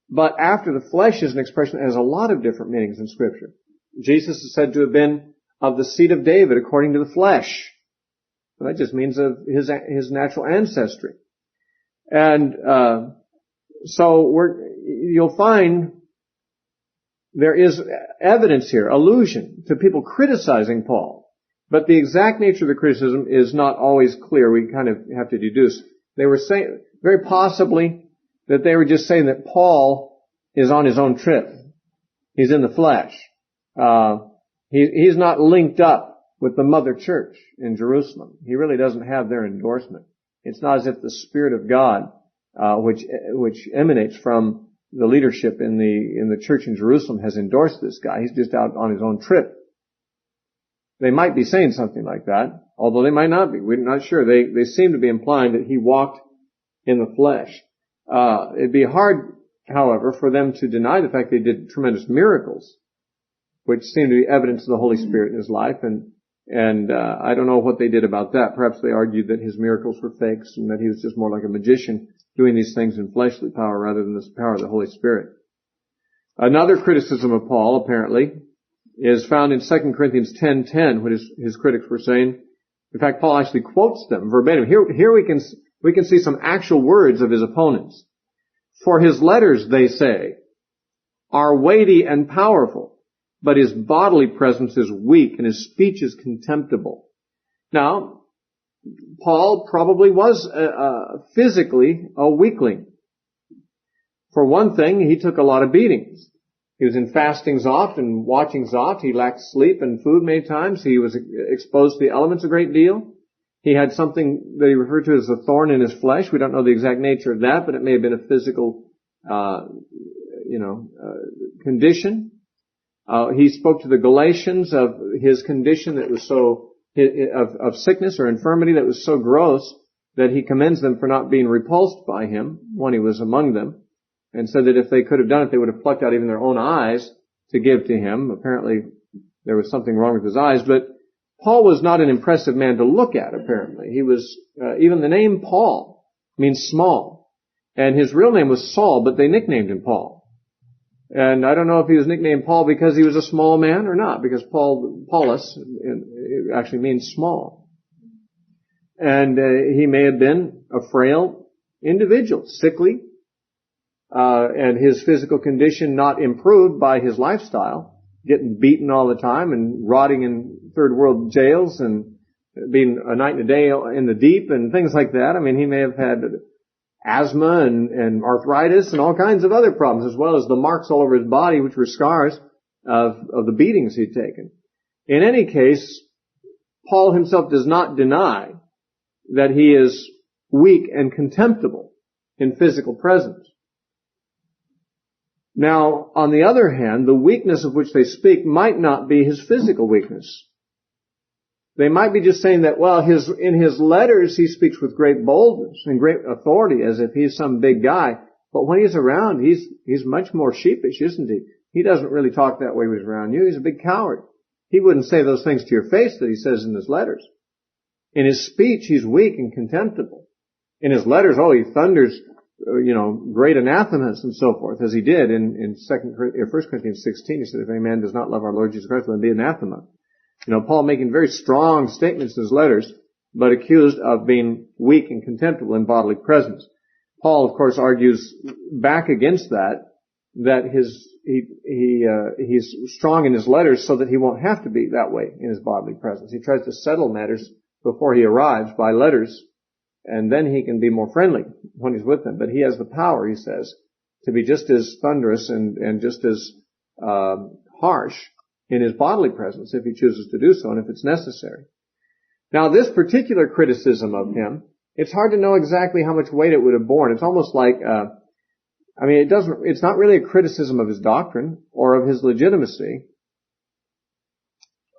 Speaker 1: But after the flesh is an expression that has a lot of different meanings in Scripture. Jesus is said to have been of the seed of David according to the flesh. Well, that just means of his natural ancestry. And so you'll find there is evidence here, allusion to people criticizing Paul. But the exact nature of the criticism is not always clear. We kind of have to deduce. They were saying, very possibly, that they were just saying that Paul is on his own trip. He's in the flesh. He's not linked up with the mother church in Jerusalem. He really doesn't have their endorsement. It's not as if the Spirit of God, which emanates from the leadership in the church in Jerusalem, has endorsed this guy. He's just out on his own trip. They might be saying something like that, although they might not be. We're not sure. They seem to be implying that he walked in the flesh. It'd be hard, however, for them to deny the fact they did tremendous miracles, which seem to be evidence of the Holy Spirit in his life, and I don't know what they did about that. Perhaps they argued that his miracles were fakes and that he was just more like a magician doing these things in fleshly power rather than the power of the Holy Spirit. Another criticism of Paul, apparently, is found in 2 Corinthians 10:10, what his critics were saying. In fact, Paul actually quotes them verbatim. Here we can see some actual words of his opponents. "For his letters," they say, "are weighty and powerful, but his bodily presence is weak and his speech is contemptible." Now, Paul probably was physically a weakling. For one thing, he took a lot of beatings. He was in fastings oft and watchings oft. He lacked sleep and food many times. He was exposed to the elements a great deal. He had something that he referred to as a thorn in his flesh. We don't know the exact nature of that, but it may have been a physical, condition. He spoke to the Galatians of his condition that was of sickness or infirmity that was so gross that he commends them for not being repulsed by him when he was among them, and said that if they could have done it, they would have plucked out even their own eyes to give to him. Apparently, there was something wrong with his eyes, but Paul was not an impressive man to look at, apparently. He was, even the name Paul means small. And his real name was Saul, but they nicknamed him Paul. And I don't know if he was nicknamed Paul because he was a small man or not, because Paulus actually means small. And he may have been a frail individual, sickly, and his physical condition not improved by his lifestyle, getting beaten all the time and rotting in third world jails and being a night and a day in the deep and things like that. I mean, he may have had asthma and arthritis and all kinds of other problems, as well as the marks all over his body, which were scars of the beatings he'd taken. In any case, Paul himself does not deny that he is weak and contemptible in physical presence. Now, on the other hand, the weakness of which they speak might not be his physical weakness. They might be just saying that, well, in his letters he speaks with great boldness and great authority as if he's some big guy. But when he's around, he's much more sheepish, isn't he? He doesn't really talk that way when he's around you. He's a big coward. He wouldn't say those things to your face that he says in his letters. In his speech, he's weak and contemptible. In his letters, he thunders, great anathemas and so forth, as he did in 1 Corinthians 16. He said, if any man does not love our Lord Jesus Christ, let him be anathema. Paul making very strong statements in his letters, but accused of being weak and contemptible in bodily presence. Paul, of course, argues back against that he's strong in his letters so that he won't have to be that way in his bodily presence. He tries to settle matters before he arrives by letters, and then he can be more friendly when he's with them. But he has the power, he says, to be just as thunderous and just as harsh in his bodily presence if he chooses to do so and if it's necessary. Now, this particular criticism of him, it's hard to know exactly how much weight it would have borne. It's almost like, it's not really a criticism of his doctrine or of his legitimacy,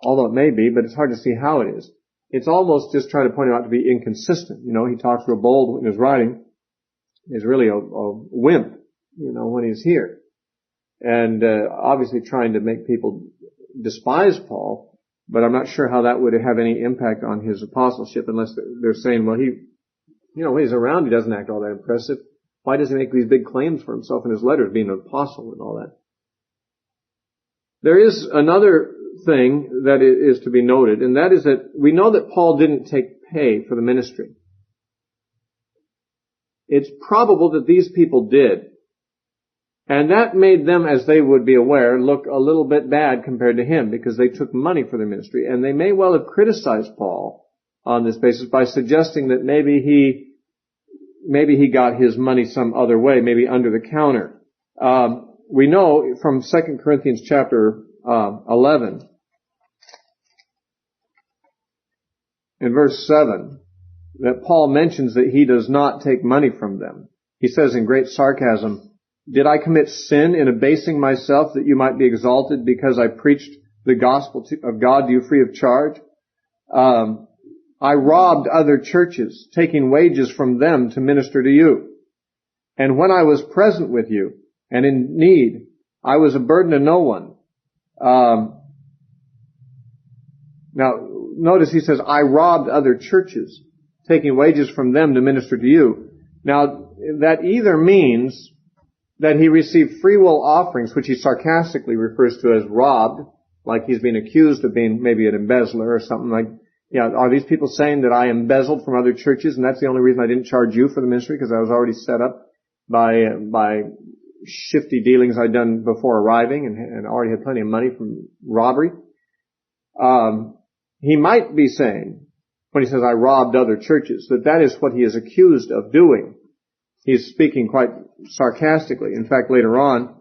Speaker 1: although it may be, but it's hard to see how it is. It's almost just trying to point him out to be inconsistent. He talks real bold in his writing. He's really a wimp, when he's here. And obviously trying to make people despise Paul, but I'm not sure how that would have any impact on his apostleship unless they're saying, well, when he's around, he doesn't act all that impressive. Why does he make these big claims for himself in his letters, being an apostle and all that? There is another thing that is to be noted, and that is that we know that Paul didn't take pay for the ministry. It's probable that these people did. And that made them, as they would be aware, look a little bit bad compared to him because they took money for their ministry. And they may well have criticized Paul on this basis by suggesting that maybe he got his money some other way, maybe under the counter. We know from 2 Corinthians chapter 11, in verse 7, that Paul mentions that he does not take money from them. He says in great sarcasm, did I commit sin in abasing myself that you might be exalted because I preached the gospel of God to you free of charge? I robbed other churches, taking wages from them to minister to you. And when I was present with you and in need, I was a burden to no one. Now, notice he says, I robbed other churches, taking wages from them to minister to you. Now, that either means that he received free will offerings, which he sarcastically refers to as robbed, like he's being accused of being maybe an embezzler or something like, are these people saying that I embezzled from other churches and that's the only reason I didn't charge you for the ministry because I was already set up by shifty dealings I'd done before arriving and already had plenty of money from robbery? He might be saying, when he says I robbed other churches, that is what he is accused of doing. He's speaking quite sarcastically. In fact, later on,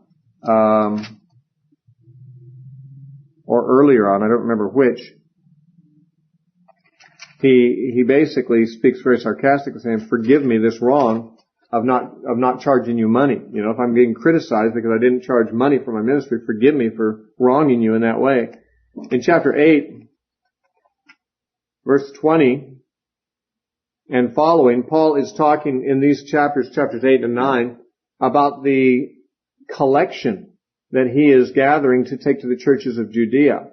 Speaker 1: or earlier on, I don't remember which, he basically speaks very sarcastically, saying, forgive me this wrong of not charging you money. If I'm being criticized because I didn't charge money for my ministry, forgive me for wronging you in that way. In chapter 8, verse 20, and following, Paul is talking in these chapters 8 and 9, about the collection that he is gathering to take to the churches of Judea.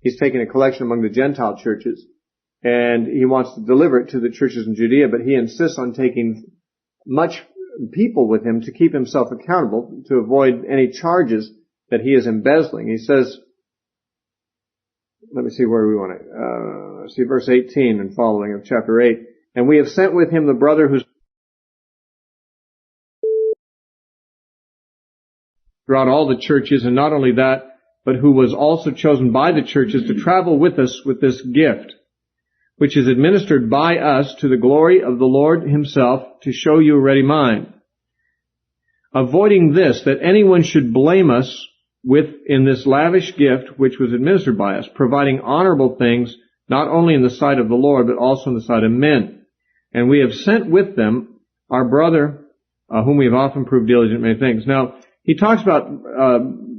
Speaker 1: He's taking a collection among the Gentile churches, and he wants to deliver it to the churches in Judea, but he insists on taking much people with him to keep himself accountable, to avoid any charges that he is embezzling. He says, let me see where we want to, see verse 18 and following of chapter 8. And we have sent with him the brother who's throughout all the churches, and not only that, but who was also chosen by the churches to travel with us with this gift, which is administered by us to the glory of the Lord himself, to show you a ready mind. Avoiding this, that anyone should blame us in this lavish gift which was administered by us, providing honorable things, not only in the sight of the Lord, but also in the sight of men. And we have sent with them our brother, whom we have often proved diligent in many things. Now, he talks about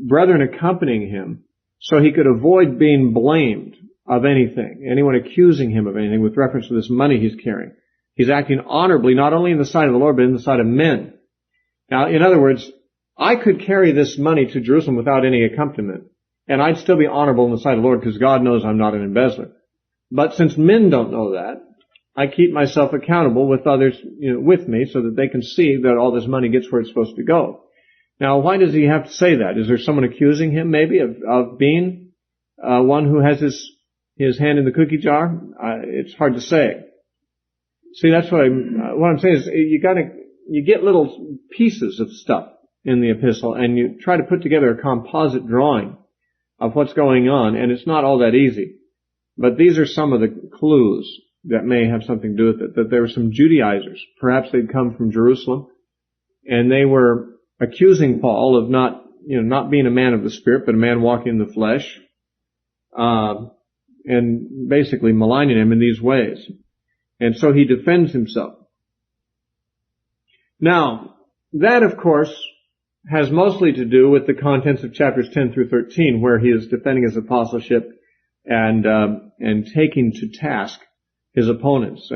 Speaker 1: brethren accompanying him, so he could avoid being blamed of anything, anyone accusing him of anything with reference to this money he's carrying. He's acting honorably, not only in the sight of the Lord, but in the sight of men. Now, in other words, I could carry this money to Jerusalem without any accompaniment, and I'd still be honorable in the sight of the Lord, because God knows I'm not an embezzler. But since men don't know that, I keep myself accountable with others, with me, so that they can see that all this money gets where it's supposed to go. Now, why does he have to say that? Is there someone accusing him, maybe, of being one who has his hand in the cookie jar? It's hard to say. See, that's what I'm saying is you get little pieces of stuff in the epistle, and you try to put together a composite drawing of what's going on, and it's not all that easy. But these are some of the clues that may have something to do with it, that there were some Judaizers. Perhaps they'd come from Jerusalem, and they were accusing Paul of not being a man of the Spirit, but a man walking in the flesh, and basically maligning him in these ways. And so he defends himself. Now, that, of course, has mostly to do with the contents of chapters 10 through 13, where he is defending his apostleship and taking to task his opponents.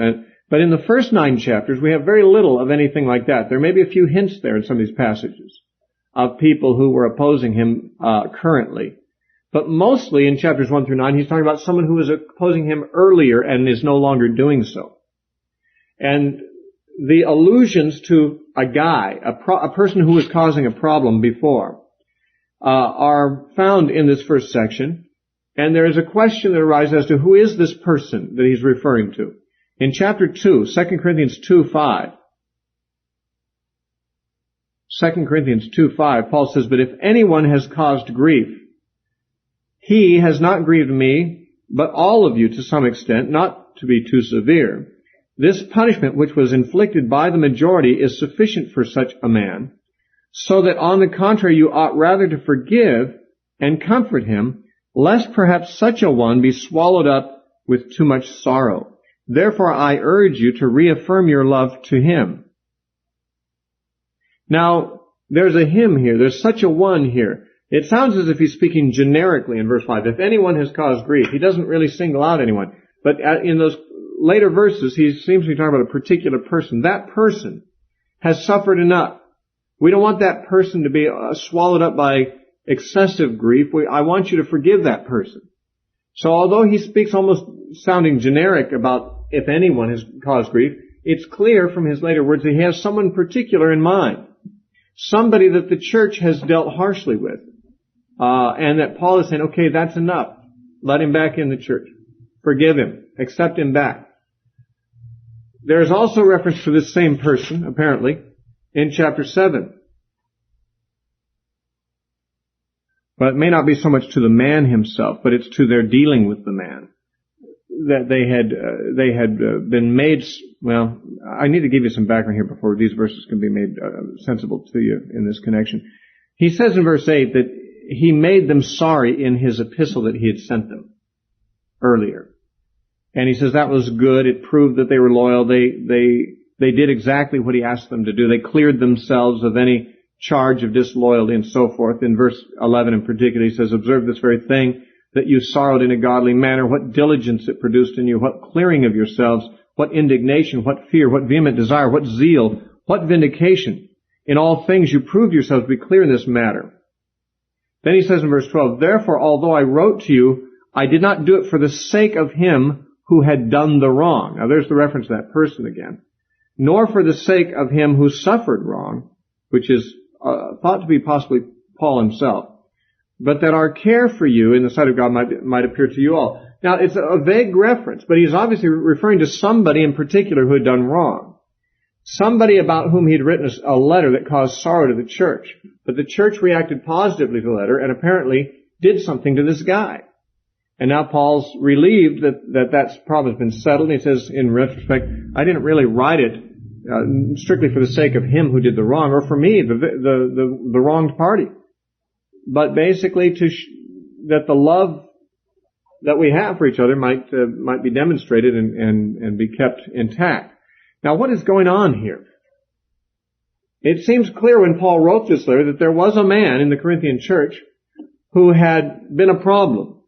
Speaker 1: But in the first 9 chapters, we have very little of anything like that. There may be a few hints there in some of these passages of people who were opposing him currently. But mostly in chapters 1 through 9, he's talking about someone who was opposing him earlier and is no longer doing so. And the allusions to a guy, a person who was causing a problem before, are found in this first section. And there is a question that arises as to who is this person that he's referring to. In chapter 2, 2 Corinthians 2:5, 2 Corinthians 2:5, Paul says, "But if anyone has caused grief, he has not grieved me, but all of you to some extent, not to be too severe. This punishment which was inflicted by the majority is sufficient for such a man, so that on the contrary you ought rather to forgive and comfort him, lest perhaps such a one be swallowed up with too much sorrow. Therefore I urge you to reaffirm your love to him." Now, there's a him here. There's such a one here. It sounds as if he's speaking generically in verse 5. If anyone has caused grief, he doesn't really single out anyone. But in those later verses, he seems to be talking about a particular person. That person has suffered enough. We don't want that person to be swallowed up by excessive grief. I want you to forgive that person. So although he speaks almost sounding generic about if anyone has caused grief, it's clear from his later words that he has someone particular in mind. Somebody that the church has dealt harshly with. And that Paul is saying, okay, that's enough. Let him back in the church. Forgive him. Accept him back. There is also reference to this same person, apparently, in chapter 7. But it may not be so much to the man himself, but it's to their dealing with the man. That they had been made, well, I need to give you some background here before these verses can be made sensible to you in this connection. He says in verse 8 that he made them sorry in his epistle that he had sent them earlier. And he says that was good. It proved that they were loyal. They did exactly what he asked them to do. They cleared themselves of any charge of disloyalty and so forth. In verse 11 in particular, he says, "Observe this very thing, that you sorrowed in a godly manner, what diligence it produced in you, what clearing of yourselves, what indignation, what fear, what vehement desire, what zeal, what vindication. In all things you proved yourselves to be clear in this matter." Then he says in verse 12, "Therefore, although I wrote to you, I did not do it for the sake of him who had done the wrong." Now there's the reference to that person again. "Nor for the sake of him who suffered wrong," which is thought to be possibly Paul himself, "but that our care for you in the sight of God might appear to you all." Now, it's a vague reference, but he's obviously referring to somebody in particular who had done wrong. Somebody about whom he'd written a letter that caused sorrow to the church. But the church reacted positively to the letter and apparently did something to this guy. And now Paul's relieved that problem has been settled. And he says, in retrospect, I didn't really write it strictly for the sake of him who did the wrong, or for me, the wronged party, but basically that the love that we have for each other might be demonstrated and be kept intact. Now, what is going on here? It seems clear when Paul wrote this letter that there was a man in the Corinthian church who had been a problem.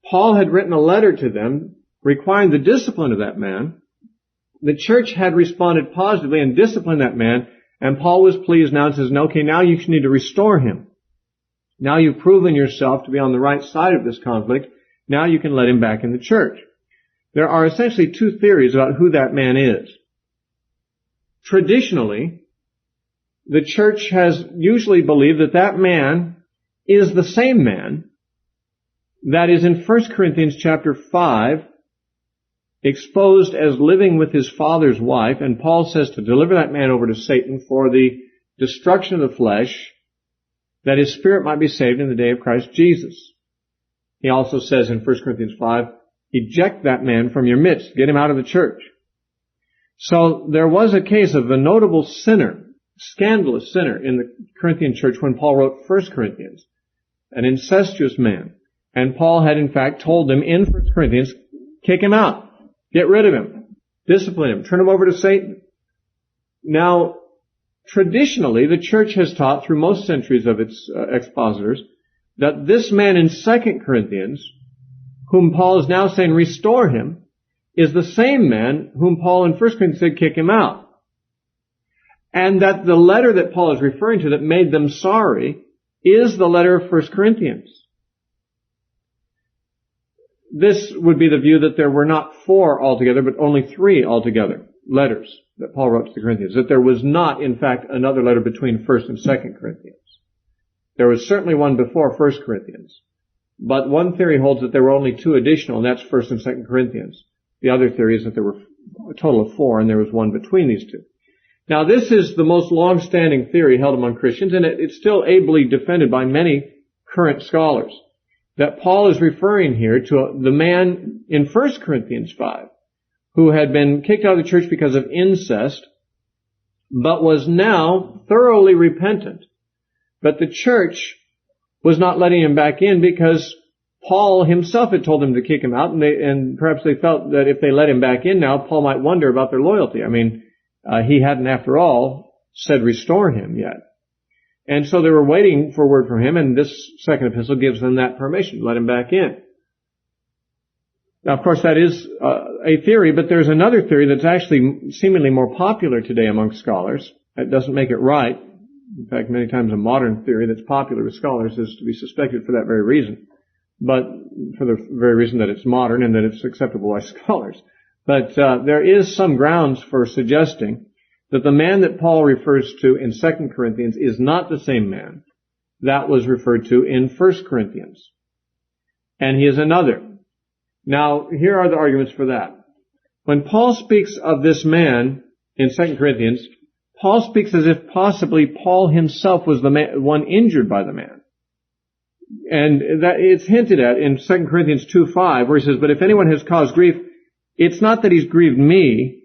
Speaker 1: Paul had written a letter to them requiring the discipline of that man. The church had responded positively and disciplined that man, and Paul was pleased now and says, okay, now you need to restore him. Now you've proven yourself to be on the right side of this conflict. Now you can let him back in the church. There are essentially two theories about who that man is. Traditionally, the church has usually believed that man is the same man that is in 1 Corinthians chapter 5, exposed as living with his father's wife, and Paul says to deliver that man over to Satan for the destruction of the flesh, that his spirit might be saved in the day of Christ Jesus. He also says in 1 Corinthians 5, eject that man from your midst, get him out of the church. So there was a case of a notable sinner, scandalous sinner in the Corinthian church when Paul wrote 1 Corinthians, an incestuous man. And Paul had in fact told them in 1 Corinthians, kick him out, get rid of him, discipline him, turn him over to Satan. Now, traditionally, the church has taught through most centuries of its expositors that this man in 2 Corinthians, whom Paul is now saying restore him, is the same man whom Paul in 1 Corinthians said kick him out. And that the letter that Paul is referring to that made them sorry is the letter of 1 Corinthians. This would be the view that there were not 4 altogether, but only 3 altogether, letters that Paul wrote to the Corinthians. That there was not, in fact, another letter between 1 and 2 Corinthians. There was certainly one before 1 Corinthians. But one theory holds that there were only 2 additional, and that's 1 and 2 Corinthians. The other theory is that there were a total of 4, and there was one between these 2. Now, this is the most long-standing theory held among Christians, and it's still ably defended by many current scholars, that Paul is referring here to the man in 1 Corinthians 5 who had been kicked out of the church because of incest, but was now thoroughly repentant. But the church was not letting him back in because Paul himself had told them to kick him out, and perhaps they felt that if they let him back in now, Paul might wonder about their loyalty. I mean, he hadn't, after all, said restore him yet. And so they were waiting for word from him, and this second epistle gives them that permission, let him back in. Now, of course, that is a theory, but there's another theory that's actually seemingly more popular today among scholars. That doesn't make it right. In fact, many times a modern theory that's popular with scholars is to be suspected for that very reason, but for the very reason that it's modern and that it's acceptable by scholars. But there is some grounds for suggesting that the man that Paul refers to in 2 Corinthians is not the same man that was referred to in 1 Corinthians. And he is another. Now, here are the arguments for that. When Paul speaks of this man in 2 Corinthians, Paul speaks as if possibly Paul himself was the one injured by the man. And that it's hinted at in 2 Corinthians 2:5, where he says, but if anyone has caused grief, it's not that he's grieved me,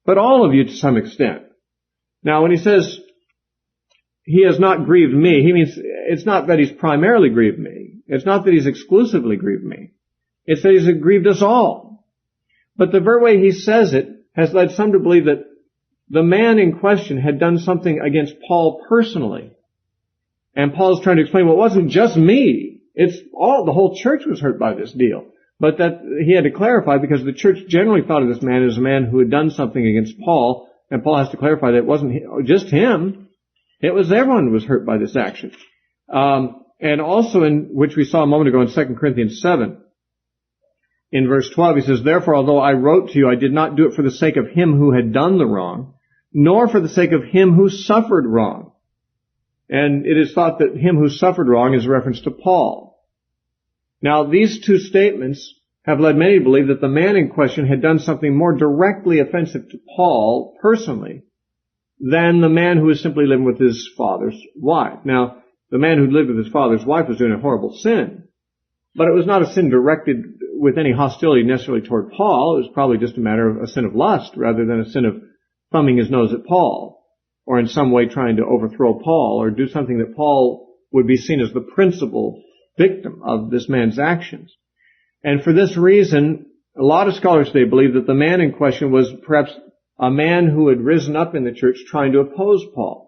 Speaker 1: but all of you to some extent. Now, when he says he has not grieved me, he means it's not that he's primarily grieved me. It's not that he's exclusively grieved me. It's that he's grieved us all. But the very way he says it has led some to believe that the man in question had done something against Paul personally. And Paul's trying to explain, well, it wasn't just me. The whole church was hurt by this deal. But that he had to clarify because the church generally thought of this man as a man who had done something against Paul, and Paul has to clarify that it wasn't just him. It was everyone who was hurt by this action. And also in which we saw a moment ago in 2 Corinthians 7, in verse 12, he says, therefore, although I wrote to you, I did not do it for the sake of him who had done the wrong, nor for the sake of him who suffered wrong. And it is thought that him who suffered wrong is a reference to Paul. Now, these two statements have led many to believe that the man in question had done something more directly offensive to Paul personally than the man who was simply living with his father's wife. Now, the man who lived with his father's wife was doing a horrible sin, But it was not a sin directed with any hostility necessarily toward Paul. It was probably just a matter of a sin of lust rather than a sin of thumbing his nose at Paul, or in some way trying to overthrow Paul, or do something that Paul would be seen as the principal victim of this man's actions. And for this reason, a lot of scholars today believe that the man in question was perhaps a man who had risen up in the church trying to oppose Paul.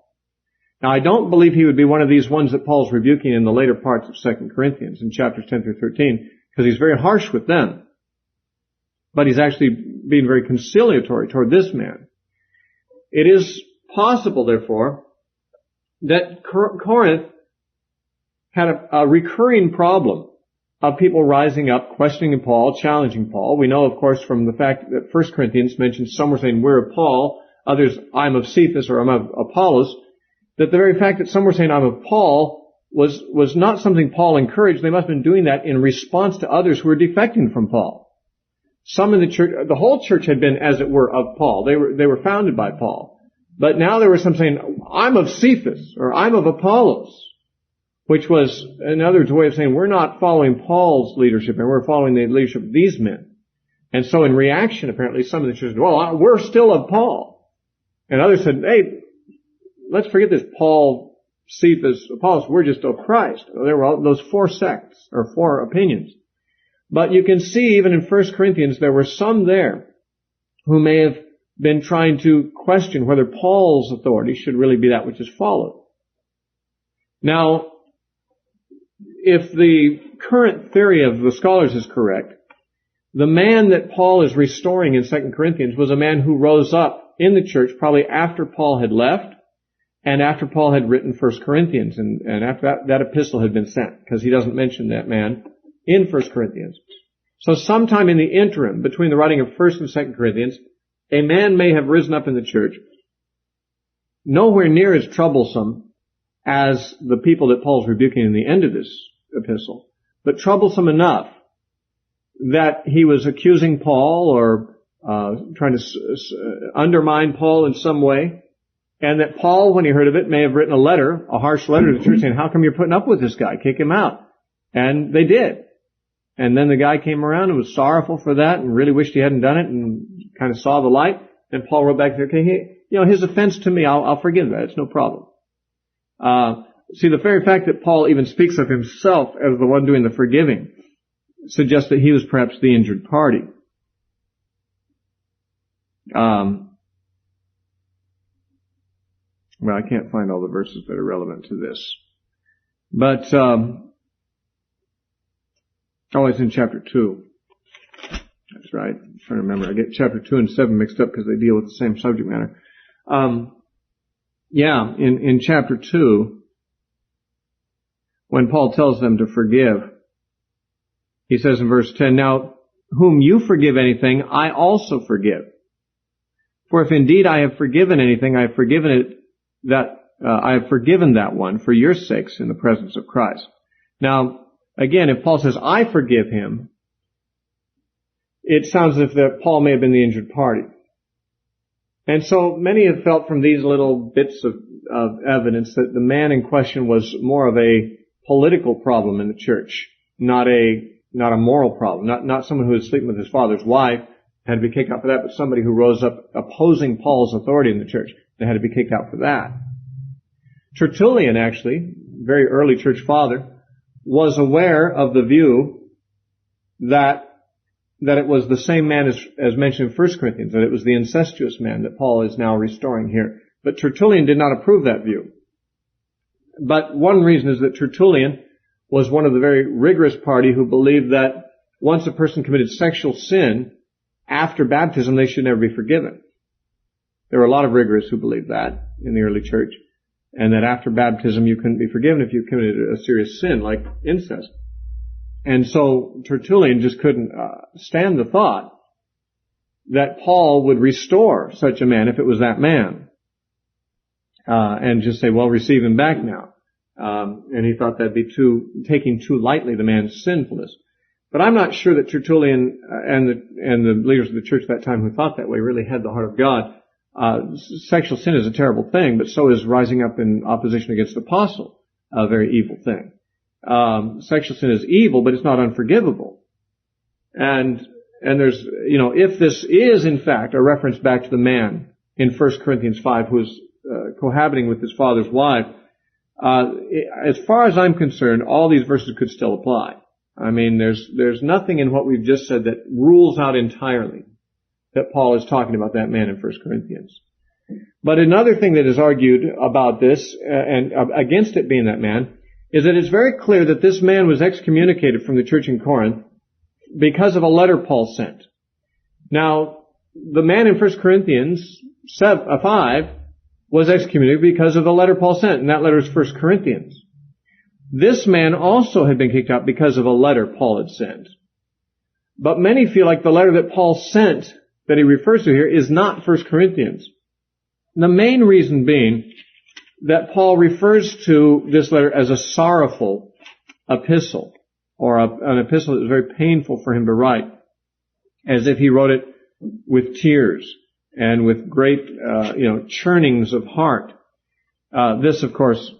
Speaker 1: Now, I don't believe he would be one of these ones that Paul's rebuking in the later parts of 2 Corinthians in chapters 10 through 13, because he's very harsh with them. But he's actually being very conciliatory toward this man. It is possible, therefore, that Corinth had a recurring problem of people rising up, questioning Paul, challenging Paul. We know, of course, from the fact that 1 Corinthians mentions some were saying, we're of Paul, others, I'm of Cephas or I'm of Apollos, that the very fact that some were saying, I'm of Paul, was not something Paul encouraged. They must have been doing that in response to others who were defecting from Paul. Some in the church, the whole church had been, as it were, of Paul. They were founded by Paul. But now there were some saying, I'm of Cephas or I'm of Apollos, which was another way of saying we're not following Paul's leadership and we're following the leadership of these men. And so in reaction, apparently, some of the churches said, well, we're still of Paul. And others said, hey, let's forget this Paul, Cephas, Apollos, we're just of Christ. There were all those four sects or four opinions. But you can see even in 1 Corinthians there were some there who may have been trying to question whether Paul's authority should really be that which is followed. Now, if the current theory of the scholars is correct, the man that Paul is restoring in 2 Corinthians was a man who rose up in the church probably after Paul had left and after Paul had written 1 Corinthians and after that epistle had been sent, because he doesn't mention that man in 1 Corinthians. So sometime in the interim between the writing of 1 and 2 Corinthians, a man may have risen up in the church, nowhere near as troublesome as the people that Paul's rebuking in the end of this epistle, but troublesome enough that he was accusing Paul or trying to undermine Paul in some way, and that Paul, when he heard of it, may have written a letter, a harsh letter to the church saying, how come you're putting up with this guy? Kick him out. And they did. And then the guy came around and was sorrowful for that and really wished he hadn't done it and kind of saw the light. And Paul wrote back, okay, his offense to me, I'll forgive that. It's no problem. See, the very fact that Paul even speaks of himself as the one doing the forgiving suggests that he was perhaps the injured party. Well, I can't find all the verses that are relevant to this. But, it's in chapter 2. That's right. I'm trying to remember. I get chapter 2 and 7 mixed up because they deal with the same subject matter. In chapter 2, when Paul tells them to forgive, he says in verse 10, now, whom you forgive anything, I also forgive. For if indeed I have forgiven anything, I have forgiven that one for your sakes in the presence of Christ. Now, again, if Paul says, I forgive him, it sounds as if that Paul may have been the injured party. And so many have felt from these little bits of evidence that the man in question was more of a political problem in the church, not a moral problem, not someone who was sleeping with his father's wife, had to be kicked out for that, but somebody who rose up opposing Paul's authority in the church, they had to be kicked out for that. Tertullian, actually, very early church father, was aware of the view that it was the same man as mentioned in 1 Corinthians, that it was the incestuous man that Paul is now restoring here. But Tertullian did not approve that view. But one reason is that Tertullian was one of the very rigorous party who believed that once a person committed sexual sin, after baptism they should never be forgiven. There were a lot of rigorists who believed that in the early church, and that after baptism you couldn't be forgiven if you committed a serious sin like incest. And so Tertullian just couldn't stand the thought that Paul would restore such a man if it was that man, and just say, well, receive him back now. And he thought that'd be taking too lightly the man's sinfulness. But I'm not sure that Tertullian and the leaders of the church at that time who thought that way really had the heart of God. Sexual sin is a terrible thing, but so is rising up in opposition against the apostle a very evil thing. sexual sin is evil, but it's not unforgivable. And there's, if this is in fact a reference back to the man in 1 Corinthians 5 who is cohabiting with his father's wife, as far as I'm concerned, all these verses could still apply. I mean, there's nothing in what we've just said that rules out entirely that Paul is talking about that man in 1 Corinthians. But another thing that is argued about this, and against it being that man, is that it's very clear that this man was excommunicated from the church in Corinth because of a letter Paul sent. Now, the man in 1 Corinthians 5 was excommunicated because of the letter Paul sent, and that letter is 1 Corinthians. This man also had been kicked out because of a letter Paul had sent. But many feel like the letter that Paul sent, that he refers to here, is not 1 Corinthians. The main reason being that Paul refers to this letter as a sorrowful epistle, or an epistle that was very painful for him to write, as if he wrote it with tears and with great, churnings of heart. This, of course,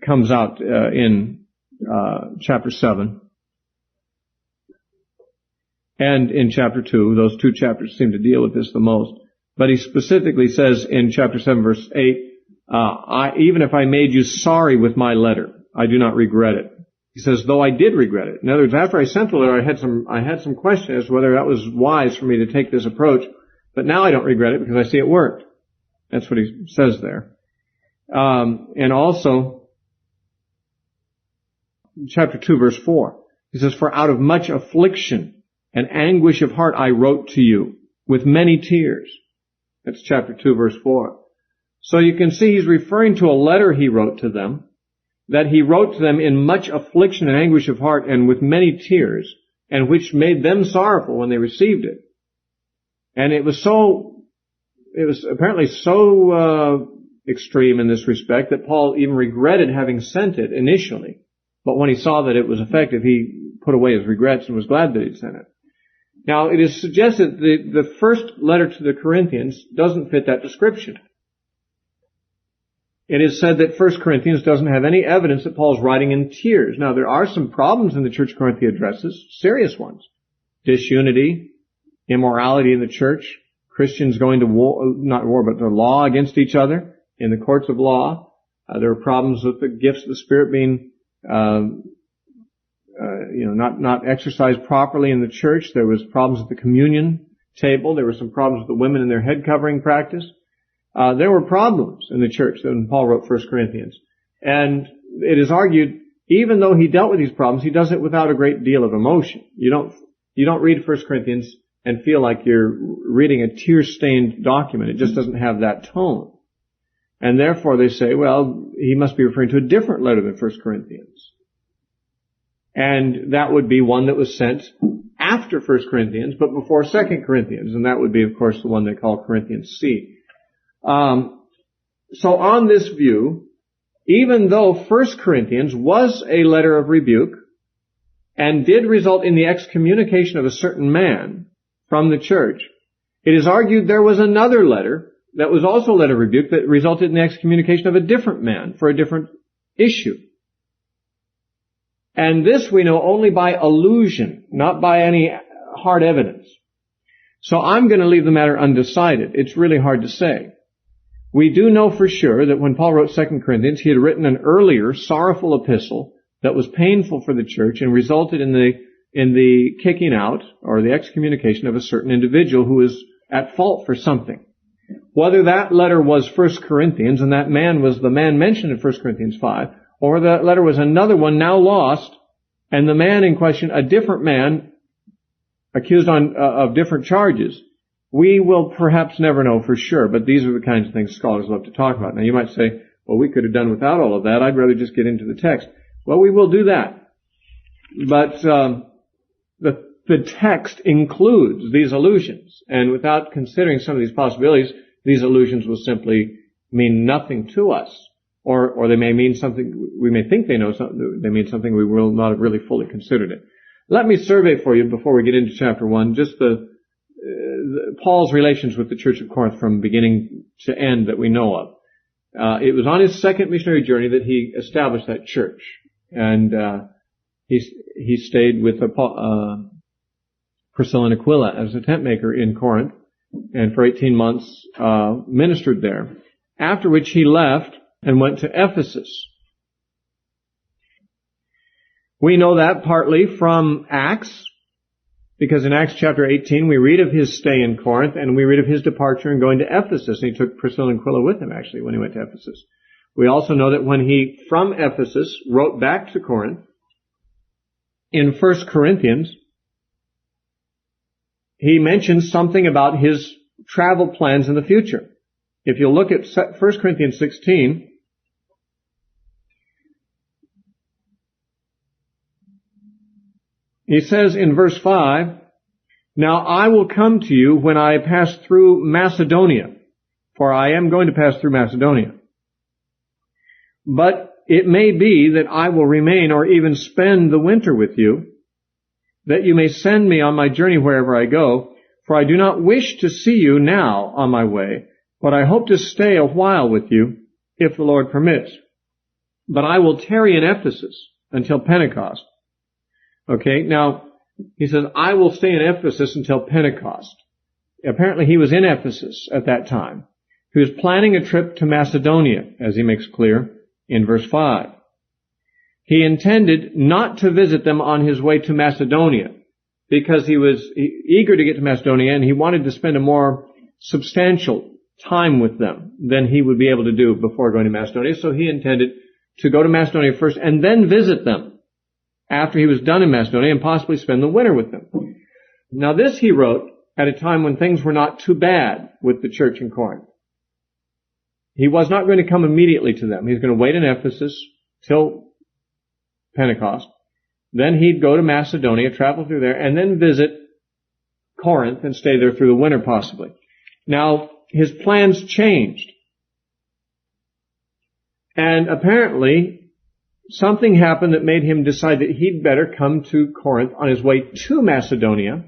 Speaker 1: comes out in chapter 7 and in chapter 2. Those two chapters seem to deal with this the most. But he specifically says in chapter 7, verse 8, even if I made you sorry with my letter, I do not regret it. He says, though I did regret it. In other words, after I sent the letter, I had some question as to whether that was wise for me to take this approach. But now I don't regret it because I see it worked. That's what he says there. And also, chapter 2, verse 4, he says, for out of much affliction and anguish of heart I wrote to you with many tears. That's chapter 2, verse 4. So you can see he's referring to a letter he wrote to them, that he wrote to them in much affliction and anguish of heart and with many tears, and which made them sorrowful when they received it. And it was apparently so extreme in this respect that Paul even regretted having sent it initially. But when he saw that it was effective, he put away his regrets and was glad that he'd sent it. Now, it is suggested that the first letter to the Corinthians doesn't fit that description. It is said that 1 Corinthians doesn't have any evidence that Paul's writing in tears. Now, there are some problems in the church Corinth he addresses, serious ones. Disunity, immorality in the church, Christians going to war, not war, but to law against each other in the courts of law. There are problems with the gifts of the Spirit being not exercised properly in the church. There was problems at the communion table. There were some problems with the women in their head covering practice. There were problems in the church when Paul wrote 1 Corinthians. And it is argued, even though he dealt with these problems, he does it without a great deal of emotion. You don't read 1 Corinthians and feel like you're reading a tear-stained document. It just doesn't have that tone. And therefore they say, well, he must be referring to a different letter than 1 Corinthians. And that would be one that was sent after 1 Corinthians, but before 2 Corinthians. And that would be, of course, the one they call Corinthians C. So on this view, even though 1 Corinthians was a letter of rebuke and did result in the excommunication of a certain man from the church, it is argued there was another letter that was also a letter of rebuke that resulted in the excommunication of a different man for a different issue. And this we know only by allusion, not by any hard evidence. So I'm going to leave the matter undecided. It's really hard to say. We do know for sure that when Paul wrote 2 Corinthians, he had written an earlier sorrowful epistle that was painful for the church and resulted in the kicking out or the excommunication of a certain individual who was at fault for something. Whether that letter was 1 Corinthians and that man was the man mentioned in 1 Corinthians 5, or that letter was another one now lost, and the man in question, a different man, accused of different charges, we will perhaps never know for sure, but these are the kinds of things scholars love to talk about. Now you might say, well, we could have done without all of that. I'd rather just get into the text. Well, we will do that. But the text includes these allusions, and without considering some of these possibilities, these allusions will simply mean nothing to us. Or they may mean something, we may think they know something, they mean something we will not have really fully considered it. Let me survey for you before we get into chapter 1, just Paul's relations with the Church of Corinth from beginning to end that we know of. It was on his second missionary journey that he established that church. And he stayed with Priscilla and Aquila as a tent maker in Corinth, and for 18 months ministered there. After which he left and went to Ephesus. We know that partly from Acts, because in Acts chapter 18 we read of his stay in Corinth, and we read of his departure and going to Ephesus. And he took Priscilla and Aquila with him, actually, when he went to Ephesus. We also know that when he, from Ephesus, wrote back to Corinth, in 1 Corinthians, he mentions something about his travel plans in the future. If you look at 1 Corinthians 16, he says in verse 5, "Now I will come to you when I pass through Macedonia, for I am going to pass through Macedonia. But it may be that I will remain or even spend the winter with you, that you may send me on my journey wherever I go, for I do not wish to see you now on my way, but I hope to stay a while with you, if the Lord permits. But I will tarry in Ephesus until Pentecost." Okay, now, he says, I will stay in Ephesus until Pentecost. Apparently he was in Ephesus at that time. He was planning a trip to Macedonia, as he makes clear in verse 5. He intended not to visit them on his way to Macedonia, because he was eager to get to Macedonia, and he wanted to spend a more substantial time with them than he would be able to do before going to Macedonia. So he intended to go to Macedonia first and then visit them after he was done in Macedonia, and possibly spend the winter with them. Now this he wrote at a time when things were not too bad with the church in Corinth. He was not going to come immediately to them. He was going to wait in Ephesus till Pentecost. Then he'd go to Macedonia, travel through there, and then visit Corinth and stay there through the winter possibly. Now, his plans changed. And apparently, something happened that made him decide that he'd better come to Corinth on his way to Macedonia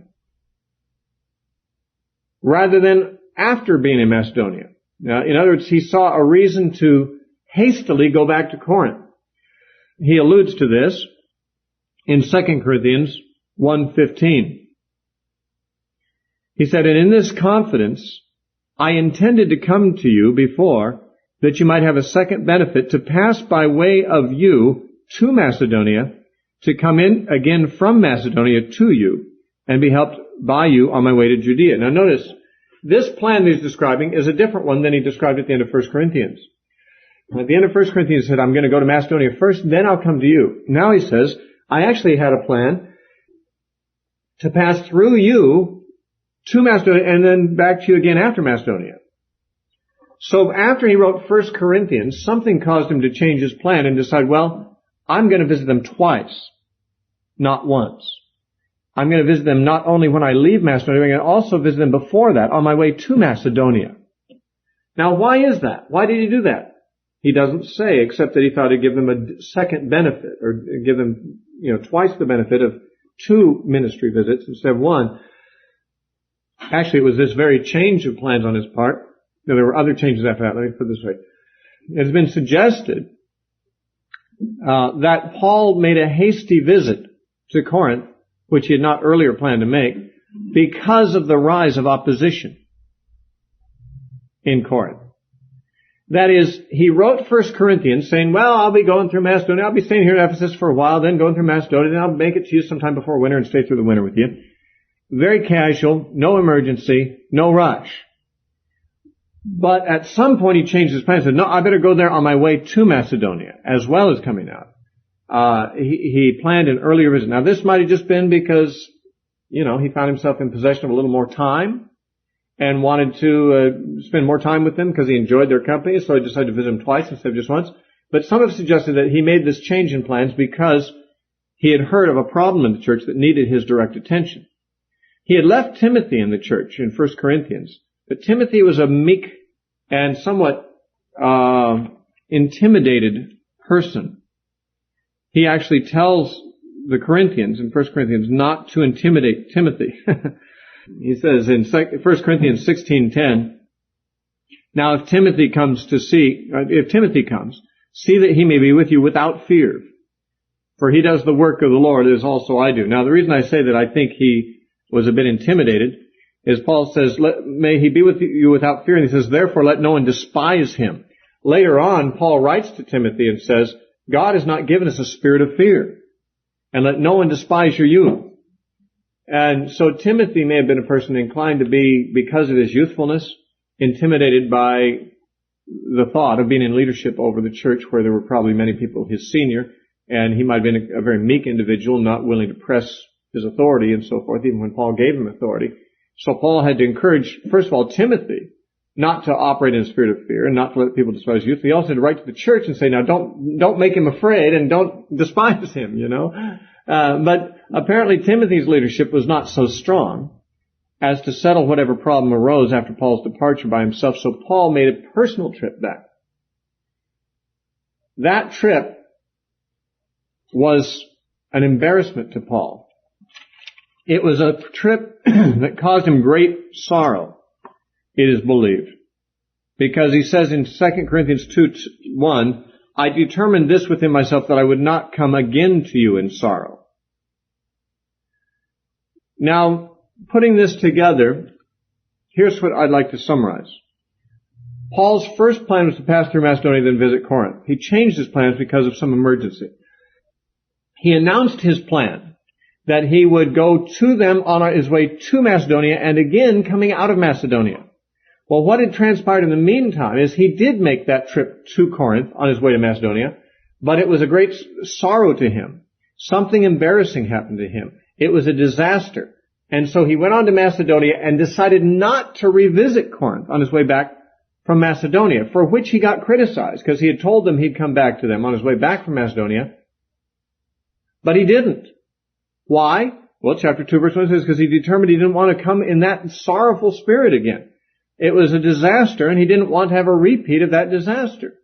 Speaker 1: rather than after being in Macedonia. Now, in other words, he saw a reason to hastily go back to Corinth. He alludes to this in 2 Corinthians 1:15. He said, "And in this confidence I intended to come to you before, that you might have a second benefit, to pass by way of you to Macedonia, to come in again from Macedonia to you, and be helped by you on my way to Judea." Now notice, this plan that he's describing is a different one than he described at the end of 1 Corinthians. At the end of 1 Corinthians he said, I'm going to go to Macedonia first, then I'll come to you. Now he says, I actually had a plan to pass through you to Macedonia and then back to you again after Macedonia. So after he wrote 1 Corinthians, something caused him to change his plan and decide, well, I'm going to visit them twice, not once. I'm going to visit them not only when I leave Macedonia, I'm going to also visit them before that on my way to Macedonia. Now, why is that? Why did he do that? He doesn't say, except that he thought he'd give them a second benefit, or give them, twice the benefit of 2 ministry visits instead of 1. Actually, it was this very change of plans on his part. Now, there were other changes after that. Let me put it this way. It has been suggested that Paul made a hasty visit to Corinth, which he had not earlier planned to make, because of the rise of opposition in Corinth. That is, he wrote 1 Corinthians saying, well, I'll be going through Macedonia, I'll be staying here in Ephesus for a while, then going through Macedonia, then I'll make it to you sometime before winter and stay through the winter with you. Very casual, no emergency, no rush. But at some point he changed his plan and said, no, I better go there on my way to Macedonia, as well as coming out. He planned an earlier visit. Now this might have just been because, he found himself in possession of a little more time and wanted to spend more time with them because he enjoyed their company, so he decided to visit them twice instead of just once. But some have suggested that he made this change in plans because he had heard of a problem in the church that needed his direct attention. He had left Timothy in the church in 1 Corinthians, but Timothy was a meek and somewhat intimidated person. He actually tells the Corinthians in 1 Corinthians not to intimidate Timothy. He says in 1 Corinthians 16:10, now if Timothy comes, see that he may be with you without fear, For he does the work of the Lord as also I do. Now the reason I say that I think he was a bit intimidated is Paul says, may he be with you without fear. And he says, therefore let no one despise him. Later on, Paul writes to Timothy and says, God has not given us a spirit of fear. And let no one despise your youth. And so Timothy may have been a person inclined to be, because of his youthfulness, intimidated by the thought of being in leadership over the church where there were probably many people his senior, and he might have been a very meek individual, not willing to press his authority and so forth, even when Paul gave him authority. So Paul had to encourage, first of all, Timothy not to operate in a spirit of fear and not to let people despise youth. He also had to write to the church and say, now don't make him afraid and don't despise him, you know. But apparently Timothy's leadership was not so strong as to settle whatever problem arose after Paul's departure by himself. So Paul made a personal trip back. That trip was an embarrassment to Paul. It was a trip that caused him great sorrow, it is believed. Because he says in 2 Corinthians 2:1, I determined this within myself that I would not come again to you in sorrow. Now, putting this together, here's what I'd like to summarize. Paul's first plan was to pass through Macedonia, then visit Corinth. He changed his plans because of some emergency. He announced his plan that he would go to them on his way to Macedonia and again coming out of Macedonia. Well, what had transpired in the meantime is he did make that trip to Corinth on his way to Macedonia, but it was a great sorrow to him. Something embarrassing happened to him. It was a disaster. And so he went on to Macedonia and decided not to revisit Corinth on his way back from Macedonia, for which he got criticized because he had told them he'd come back to them on his way back from Macedonia, but he didn't. Why? Well, chapter 2 verse 1 says because he determined he didn't want to come in that sorrowful spirit again. It was a disaster, and he didn't want to have a repeat of that disaster.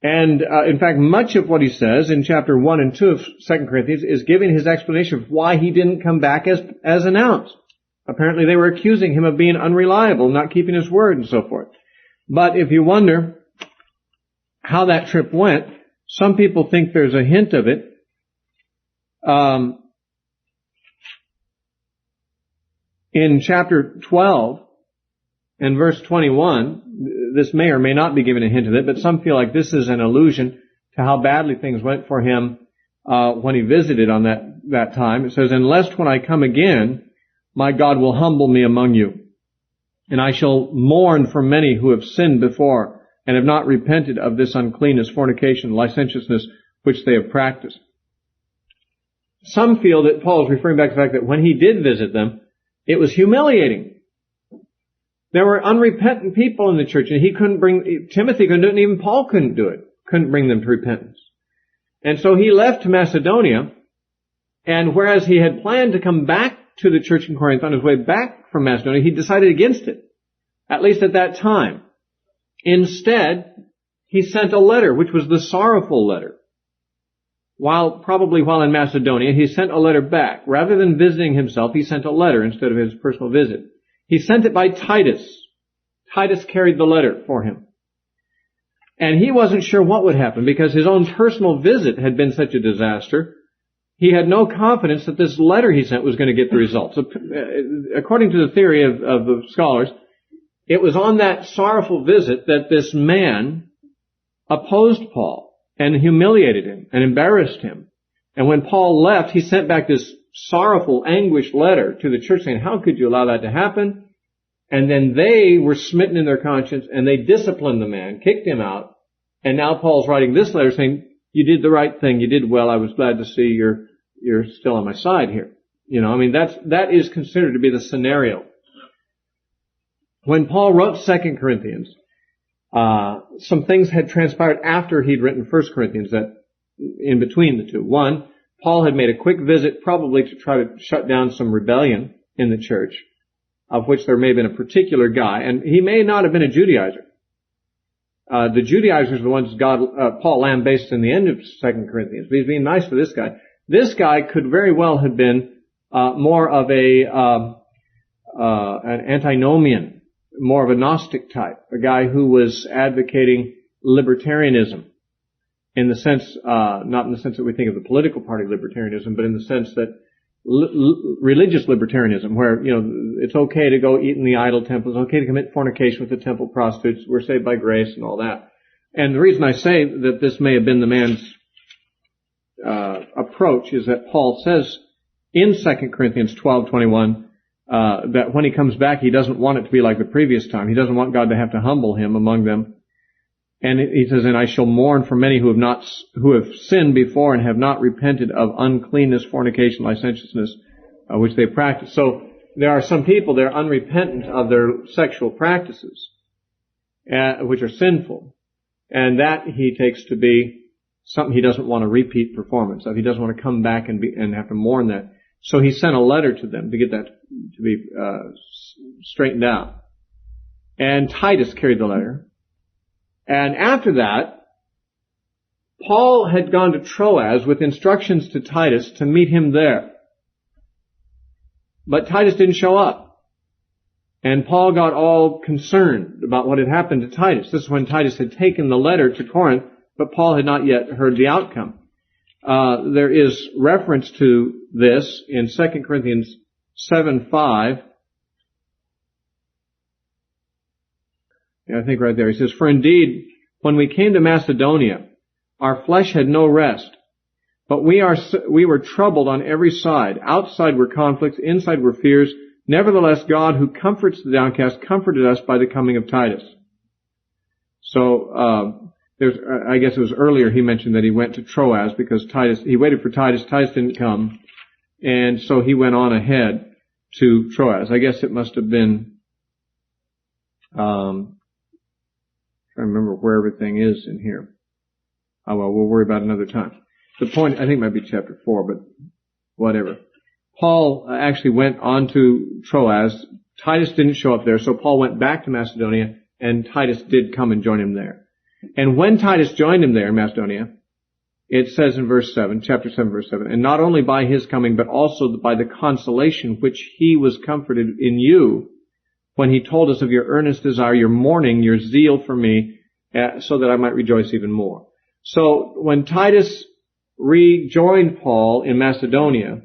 Speaker 1: And, in fact, much of what he says in chapter 1 and 2 of 2 Corinthians is giving his explanation of why he didn't come back as announced. Apparently they were accusing him of being unreliable, not keeping his word, and so forth. But if you wonder how that trip went, some people think there's a hint of it. In chapter 12 and verse 21, this may or may not be given a hint of it, but some feel like this is an allusion to how badly things went for him when he visited on that time. It says, and lest when I come again, my God will humble me among you, and I shall mourn for many who have sinned before and have not repented of this uncleanness, fornication, licentiousness, which they have practiced. Some feel that Paul is referring back to the fact that when he did visit them, it was humiliating. There were unrepentant people in the church, and Timothy couldn't do it, and even Paul couldn't do it. Couldn't bring them to repentance. And so he left Macedonia, and whereas he had planned to come back to the church in Corinth on his way back from Macedonia, he decided against it, at least at that time. Instead, he sent a letter, which was the sorrowful letter. Probably while in Macedonia, he sent a letter back. Rather than visiting himself, he sent a letter instead of his personal visit. He sent it by Titus. Titus carried the letter for him. And he wasn't sure what would happen because his own personal visit had been such a disaster. He had no confidence that this letter he sent was going to get the results. According to the theory of the scholars, it was on that sorrowful visit that this man opposed Paul and humiliated him and embarrassed him. And when Paul left, he sent back this sorrowful, anguished letter to the church saying, how could you allow that to happen? And then they were smitten in their conscience and they disciplined the man, kicked him out. And now Paul's writing this letter saying, you did the right thing, you did well, I was glad to see you're still on my side here. You know, I mean, that is considered to be the scenario. When Paul wrote 2 Corinthians, some things had transpired after he'd written 1 Corinthians that in between the two. One, Paul had made a quick visit probably to try to shut down some rebellion in the church, of which there may have been a particular guy, and he may not have been a Judaizer. The Judaizers are the ones Paul lambasted in the end of 2 Corinthians. But he's being nice to this guy. This guy could very well have been more of an antinomian, more of a Gnostic type, a guy who was advocating libertarianism. in the sense, not in the sense that we think of the political party libertarianism, but in the sense that religious libertarianism, where, it's okay to go eat in the idol temple, it's okay to commit fornication with the temple prostitutes, we're saved by grace and all that. And the reason I say that this may have been the man's approach is that Paul says in 2 Corinthians 12:21 that when he comes back, he doesn't want it to be like the previous time. He doesn't want God to have to humble him among them. And he says, and I shall mourn for many who have sinned before and have not repented of uncleanness, fornication, licentiousness, which they practice. So there are some people, they're unrepentant of their sexual practices, which are sinful. And that he takes to be something he doesn't want a repeat performance of. He doesn't want to come back and have to mourn that. So he sent a letter to them to get that to be straightened out. And Titus carried the letter. And after that, Paul had gone to Troas with instructions to Titus to meet him there. But Titus didn't show up. And Paul got all concerned about what had happened to Titus. This is when Titus had taken the letter to Corinth, but Paul had not yet heard the outcome. There is reference to this in 2 Corinthians 7:5. I think right there. He says, for indeed, when we came to Macedonia, our flesh had no rest, but we were troubled on every side. Outside were conflicts, inside were fears. Nevertheless, God, who comforts the downcast, comforted us by the coming of Titus. So, I guess it was earlier he mentioned that he went to Troas because he waited for Titus. Titus didn't come. And so he went on ahead to Troas. I guess it must have been, I remember where everything is in here. Oh, well, we'll worry about it another time. The point, I think it might be chapter 4, but whatever. Paul actually went on to Troas. Titus didn't show up there, so Paul went back to Macedonia, and Titus did come and join him there. And when Titus joined him there in Macedonia, it says in verse 7, chapter 7, verse 7, and not only by his coming, but also by the consolation which he was comforted in you, when he told us of your earnest desire, your mourning, your zeal for me, so that I might rejoice even more. So when Titus rejoined Paul in Macedonia,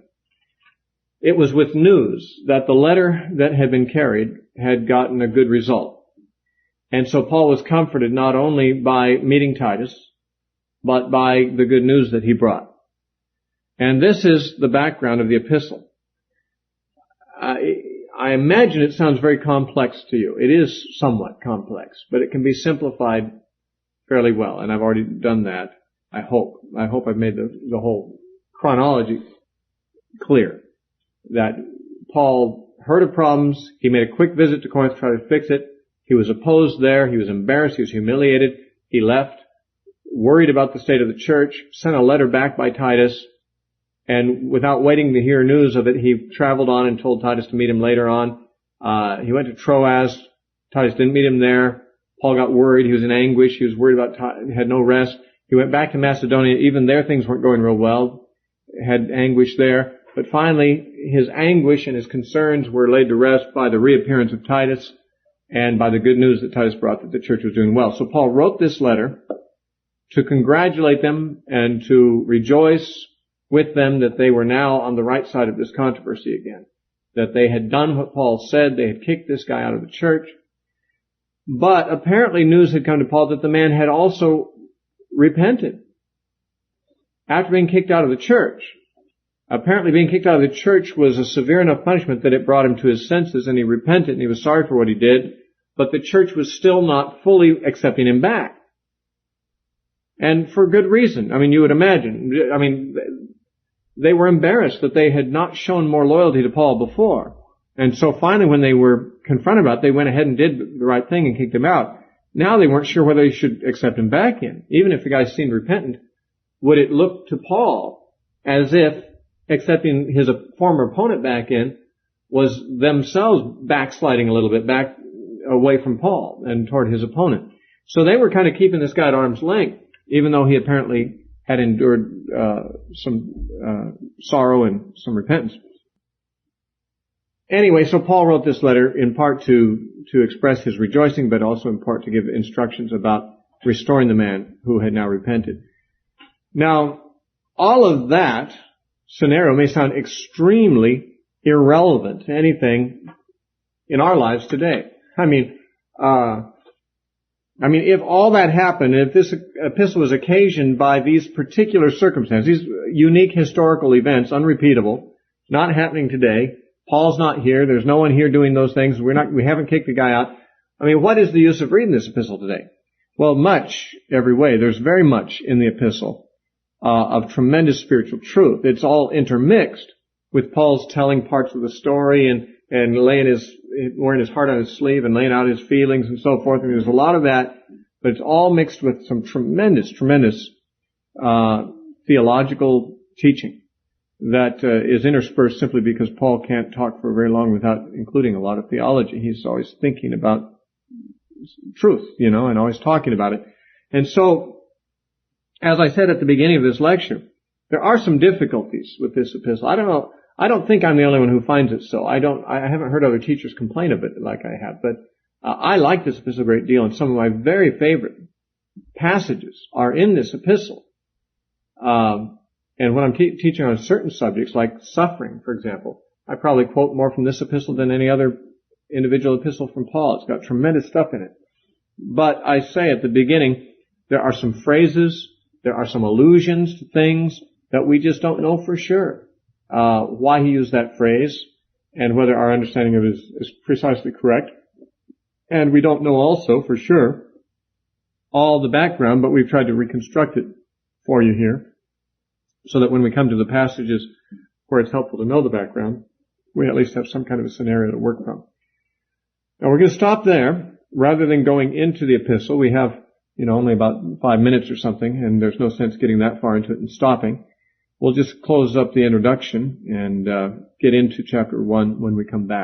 Speaker 1: it was with news that the letter that had been carried had gotten a good result. And so Paul was comforted not only by meeting Titus, but by the good news that he brought. And this is the background of the epistle. I imagine it sounds very complex to you. It is somewhat complex, but it can be simplified fairly well, and I've already done that, I hope. I hope I've made the whole chronology clear. That Paul heard of problems, he made a quick visit to Corinth to try to fix it, he was opposed there, he was embarrassed, he was humiliated, he left, worried about the state of the church, sent a letter back by Titus, and without waiting to hear news of it, he traveled on and told Titus to meet him later on. He went to Troas. Titus didn't meet him there. Paul got worried. He was in anguish. He was worried about, had no rest. He went back to Macedonia. Even there things weren't going real well. Had anguish there. But finally, his anguish and his concerns were laid to rest by the reappearance of Titus and by the good news that Titus brought that the church was doing well. So Paul wrote this letter to congratulate them and to rejoice with them that they were now on the right side of this controversy again. That they had done what Paul said. They had kicked this guy out of the church. But apparently news had come to Paul that the man had also repented after being kicked out of the church. Apparently being kicked out of the church was a severe enough punishment that it brought him to his senses, and he repented and he was sorry for what he did, but the church was still not fully accepting him back. And for good reason. I mean, you would imagine. I mean, they were embarrassed that they had not shown more loyalty to Paul before. And so finally when they were confronted about it, they went ahead and did the right thing and kicked him out. Now they weren't sure whether they should accept him back in. Even if the guy seemed repentant, would it look to Paul as if accepting his former opponent back in was themselves backsliding a little bit back away from Paul and toward his opponent? So they were kind of keeping this guy at arm's length, even though he apparently had endured some sorrow and some repentance. Anyway, so Paul wrote this letter in part to express his rejoicing, but also in part to give instructions about restoring the man who had now repented. Now, all of that scenario may sound extremely irrelevant to anything in our lives today. I mean, if all that happened, if this epistle was occasioned by these particular circumstances, these unique historical events, unrepeatable, not happening today, Paul's not here, there's no one here doing those things, we haven't kicked the guy out. I mean, what is the use of reading this epistle today? Well, much, every way. There's very much in the epistle of tremendous spiritual truth. It's all intermixed with Paul's telling parts of the story and wearing his heart on his sleeve and laying out his feelings and so forth. And there's a lot of that, but it's all mixed with some tremendous theological teaching that is interspersed simply because Paul can't talk for very long without including a lot of theology. He's always thinking about truth, and always talking about it. And so, as I said at the beginning of this lecture, there are some difficulties with this epistle. I don't think I'm the only one who finds it so. I haven't heard other teachers complain of it like I have, but I like this epistle a great deal, and some of my very favorite passages are in this epistle. And when I'm teaching on certain subjects, like suffering, for example, I probably quote more from this epistle than any other individual epistle from Paul. It's got tremendous stuff in it. But I say at the beginning, there are some phrases, there are some allusions to things that we just don't know for sure. Why he used that phrase and whether our understanding of it is precisely correct. And we don't know also for sure all the background, but we've tried to reconstruct it for you here so that when we come to the passages where it's helpful to know the background, we at least have some kind of a scenario to work from. Now we're going to stop there. Rather than going into the epistle, we have, only about 5 minutes or something, and there's no sense getting that far into it and stopping. We'll just close up the introduction and get into chapter 1 when we come back.